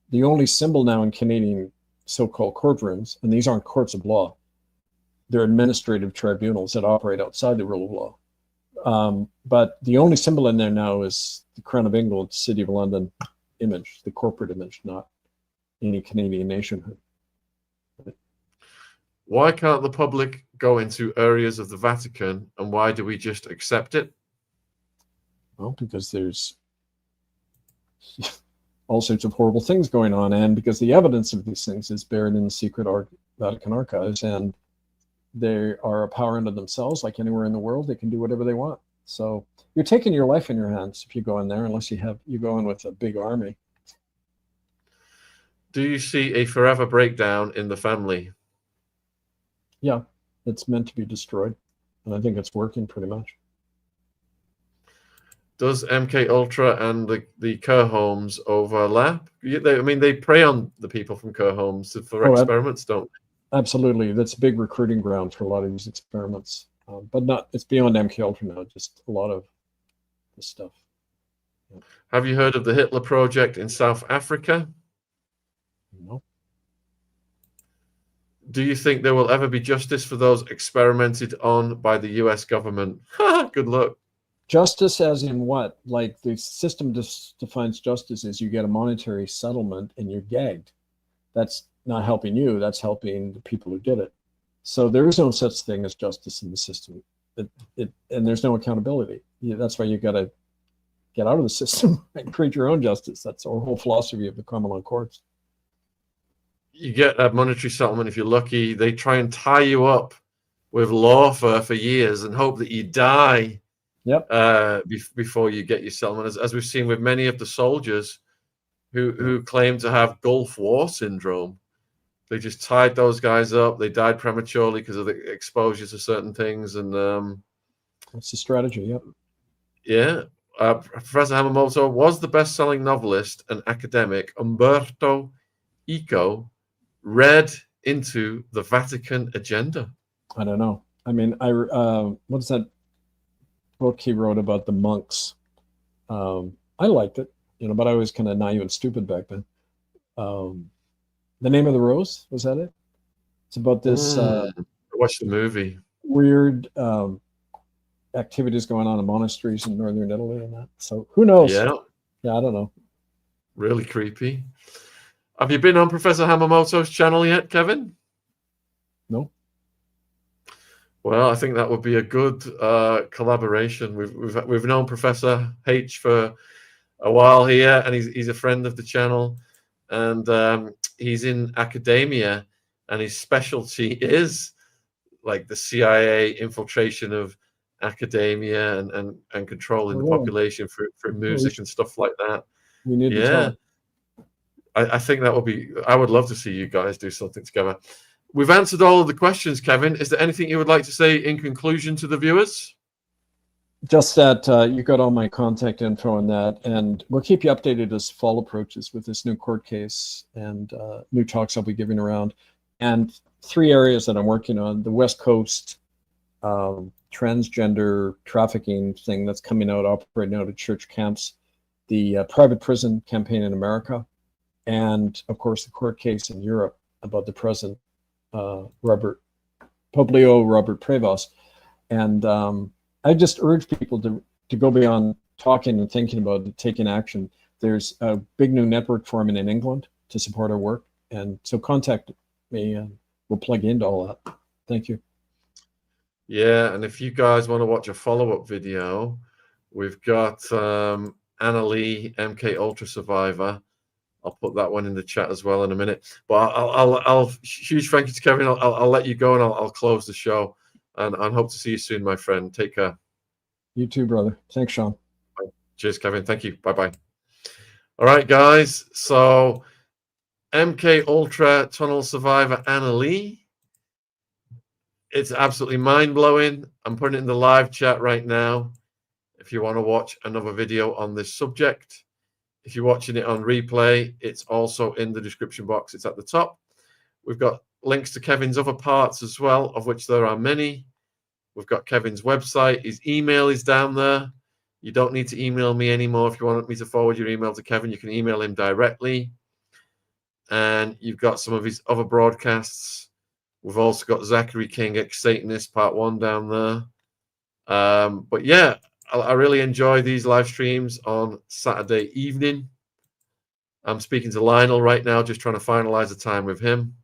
The only symbol now in Canadian so-called courtrooms, and these aren't courts of law, they're administrative tribunals that operate outside the rule of law. But the only symbol in there now is the Crown of England, City of London image, the corporate image, not any Canadian nationhood. Why can't the public go into areas of the Vatican, and why do we just accept it? Well, because there's all sorts of horrible things going on, and because the evidence of these things is buried in the secret Vatican archives, and they are a power unto themselves. Like anywhere in the world, they can do whatever they want. So you're taking your life in your hands if you go in there, unless you go in with a big army. Do you see a forever breakdown in the family? Yeah, it's meant to be destroyed, and I think it's working pretty much. Does MK Ultra and the care homes overlap? They prey on the people from care homes for experiments, don't they? Absolutely. That's a big recruiting ground for a lot of these experiments. But it's beyond MK Ultra now, just a lot of this stuff. Yeah. Have you heard of the Hitler Project in South Africa? No. Do you think there will ever be justice for those experimented on by the US government? Good luck. Justice as in what? Like the system defines justice as you get a monetary settlement and you're gagged. That's not helping you, that's helping the people who did it. So there is no such thing as justice in the system. And there's no accountability. That's why you got to get out of the system and create your own justice. That's our whole philosophy of the common law courts. You get a monetary settlement if you're lucky. They try and tie you up with lawfare for years and hope that you die. Yep. Before you get your settlement, as we've seen with many of the soldiers who claim to have Gulf War syndrome. They just tied those guys up. They died prematurely because of the exposure to certain things, and that's the strategy. Yep. Yeah. Professor Hamamoto was the best-selling novelist and academic Umberto Eco read into the Vatican agenda. I don't know. I mean, what's that book he wrote about the monks? I liked it, but I was kind of naive and stupid back then. The Name of the Rose, was that it? It's about this I watched the movie. Weird activities going on in monasteries in northern Italy and that. So who knows? Yeah, I don't know. Really creepy. Have you been on Professor Hamamoto's channel yet, Kevin? No. Well, I think that would be a good collaboration. We've known Professor H for a while here, and he's a friend of the channel, and he's in academia, and his specialty is like the CIA infiltration of academia and controlling the population for music and stuff like that. We need to talk. I think that would be. I would love to see you guys do something together. We've answered all of the questions, Kevin. Is there anything you would like to say in conclusion to the viewers? Just that you got all my contact info on that, and we'll keep you updated as fall approaches with this new court case and new talks I'll be giving around. And 3 areas that I'm working on: the West Coast transgender trafficking thing that's coming out, operating out of church camps, the private prison campaign in America, and of course the court case in Europe about the president, Pope Leo Robert Prevost. And I just urge people to go beyond talking and thinking about it, taking action. There's a big new network forming in England to support our work. And so contact me and we'll plug into all that. Thank you. Yeah, and if you guys want to watch a follow-up video, we've got Anna Lee, MK Ultra survivor. I'll put that one in the chat as well in a minute. But I'll huge thank you to Kevin. I'll let you go and I'll close the show. And I hope to see you soon, my friend. Take care. You too, brother. Thanks, Sean. Cheers, Kevin. Thank you. Bye-bye. All right, guys. So MK Ultra Tunnel Survivor Anna Lee. It's absolutely mind-blowing. I'm putting it in the live chat right now if you want to watch another video on this subject. If you're watching it on replay, it's also in the description box. It's at the top. We've got links to Kevin's other parts as well, of which there are many. We've got Kevin's website. His email is down there. You don't need to email me anymore. If you want me to forward your email to Kevin, you can email him directly. And you've got some of his other broadcasts. We've also got Zachary King, Ex-Satanist, Part 1 down there. But yeah, I really enjoy these live streams on Saturday evening. I'm speaking to Lionel right now, just trying to finalize the time with him.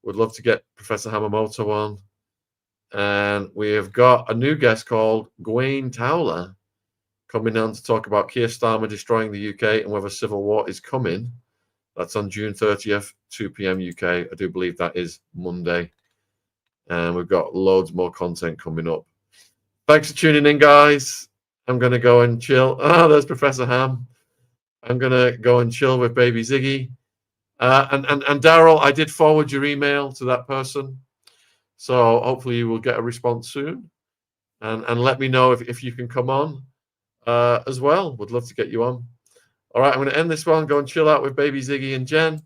Would love to get Professor Hamamoto on. And we have got a new guest called Gwaine Towler coming on to talk about Keir Starmer destroying the UK and whether civil war is coming. That's on June 30th, 2 p.m. UK. I do believe that is Monday. And we've got loads more content coming up. Thanks for tuning in, guys. I'm going to go and chill. Oh, there's Professor Ham. I'm going to go and chill with baby Ziggy. And Daryl, I did forward your email to that person. So hopefully you will get a response soon. And let me know if you can come on as well. Would love to get you on. All right, I'm going to end this one. Go and chill out with baby Ziggy and Jen.